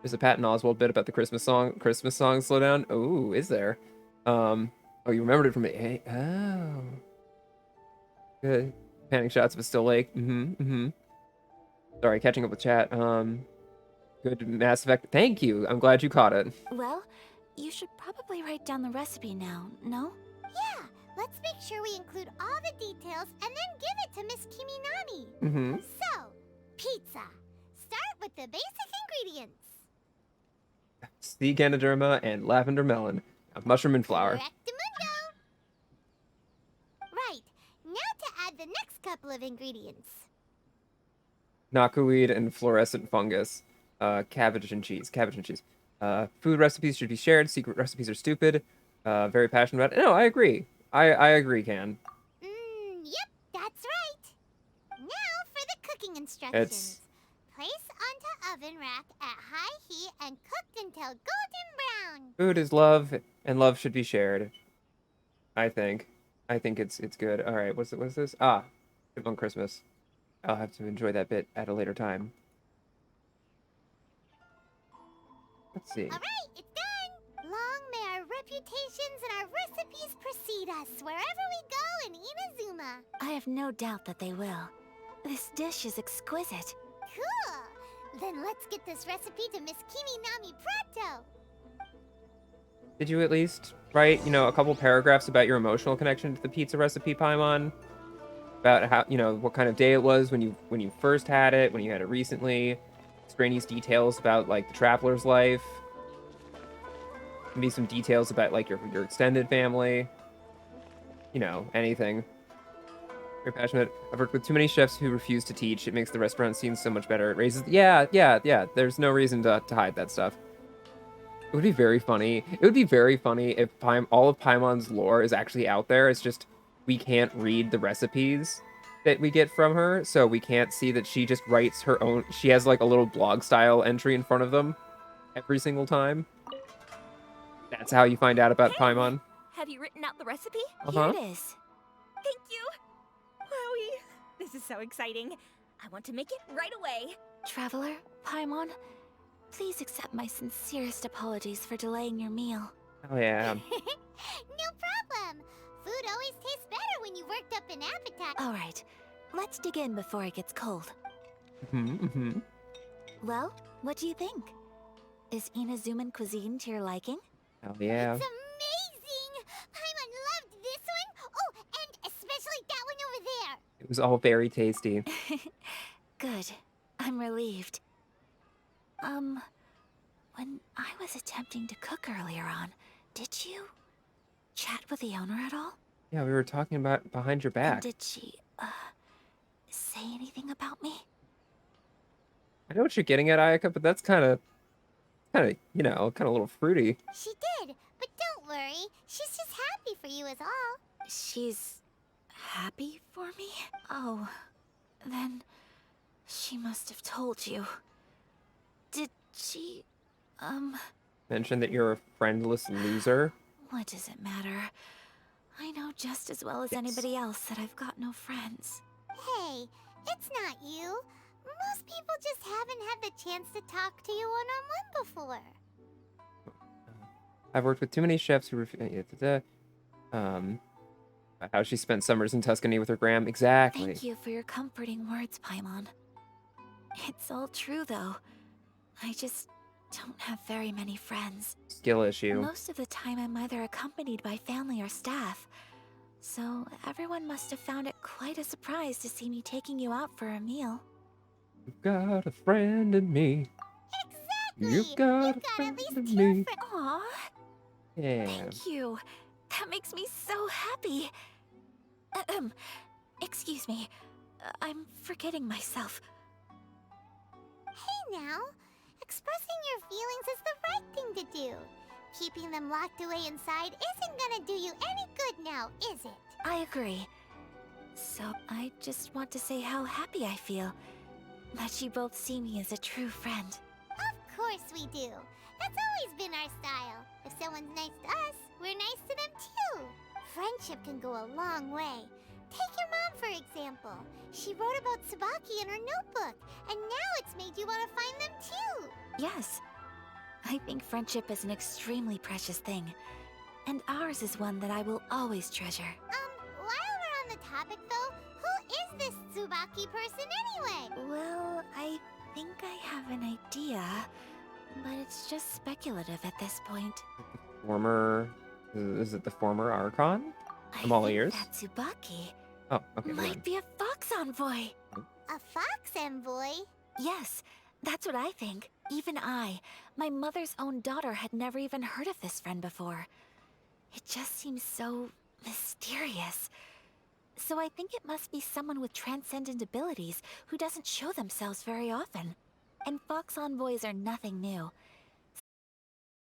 There's a Patton Oswalt bit about the Christmas song slow down. Oh, is there? Oh, you remembered it from it. Hey, oh. Good. Panning shots of a still lake. Sorry, catching up with chat. Good Mass Effect. Thank you. I'm glad you caught it. Well, you should probably write down the recipe now, no? Yeah, let's make sure we include all the details and then give it to Miss Kiminami. So, pizza. Start with the basic ingredients. Sea Ganoderma and lavender melon. Mushroom and flour. Correctamundo. Right, now to add the next couple of ingredients. Knockerweed and fluorescent fungus. Cabbage and cheese. Food recipes should be shared. Secret recipes are stupid. Very passionate about it. No, I agree. I agree, Can. Yep, that's right. Now for the cooking instructions. Place onto oven rack at high heat and cooked until golden brown. Food is love, and love should be shared. I think it's good. All right, what's this? Ah, Good on Christmas. I'll have to enjoy that bit at a later time. Let's see. All right, it's done. Long may our reputations and our recipes precede us wherever we go in Inazuma. I have no doubt that they will. This dish is exquisite. Cool. Then let's get this recipe to Miss Kiminami pronto. Did you at least write, a couple paragraphs about your emotional connection to the pizza recipe, Paimon? About how, what kind of day it was when you first had it, when you had it recently. Extraneous details about, like, the Traveler's life. Maybe some details about, like, your extended family. Anything. Very passionate. I've worked with too many chefs who refuse to teach. It makes the restaurant scene so much better. It raises... Yeah. There's no reason to hide that stuff. It would be very funny. It would be very funny if all of Paimon's lore is actually out there. It's just we can't read the recipes that we get from her, so we can't see that she just writes her own... She has, like, a little blog-style entry in front of them every single time. That's how you find out about Paimon. Have you written out the recipe? Here it is. Thank you. Wowie. This is so exciting. I want to make it right away. Traveler, Paimon, please accept my sincerest apologies for delaying your meal. Oh, yeah. No problem. Food always tastes better when you've worked up an appetite. All right, let's dig in before it gets cold. Well, what do you think? Is Inazuman cuisine to your liking? Oh, yeah. It's amazing! Paimon loved this one. Oh, and especially that one over there. It was all very tasty. Good. I'm relieved. When I was attempting to cook earlier on, did you chat with the owner at all? Yeah, we were talking about behind your back. And did she, say anything about me? I know what you're getting at, Ayaka, but that's kind of, you know, kind of a little fruity. She did, but don't worry. She's just happy for you is all. She's happy for me? Oh, then she must have told you. Did she, Mention that you're a friendless loser. What does it matter? I know just as well as Yes. anybody else that I've got no friends. Hey, it's not you. Most people just haven't had the chance to talk to you one-on-one before. I've worked with too many chefs who how she spent summers in Tuscany with her gram. Exactly. Thank you for your comforting words, Paimon. It's all true, though. I just don't have very many friends. Skill issue. Most of the time, I'm either accompanied by family or staff. So everyone must have found it quite a surprise to see me taking you out for a meal. You've got a friend in me. Exactly. You've got a at friend least in 2 me. friends. Aw, Yeah. thank you. That makes me so happy. Ahem. Excuse me. I'm forgetting myself. Hey now, expressing your feelings is the right thing to do. Keeping them locked away inside isn't gonna do you any good now, is it? I agree. So I just want to say how happy I feel that you both see me as a true friend. Of course we do. That's always been our style. If someone's nice to us, we're nice to them too. Friendship can go a long way. Take your mom, for example. She wrote about Tsubaki in her notebook, and now it's made you want to find them too. Yes, I think friendship is an extremely precious thing, and ours is one that I will always treasure. While we're on the topic though, who is this Tsubaki person anyway? Well, I think I have an idea, but it's just speculative at this point. Is it the former Archon? I'm I all think ears. that Tsubaki Oh, okay. never might mind. be a fox envoy. A fox envoy? Yes, that's what I think. Even I, my mother's own daughter, had never even heard of this friend before. It just seems so mysterious. So I think it must be someone with transcendent abilities who doesn't show themselves very often. And fox envoys are nothing new.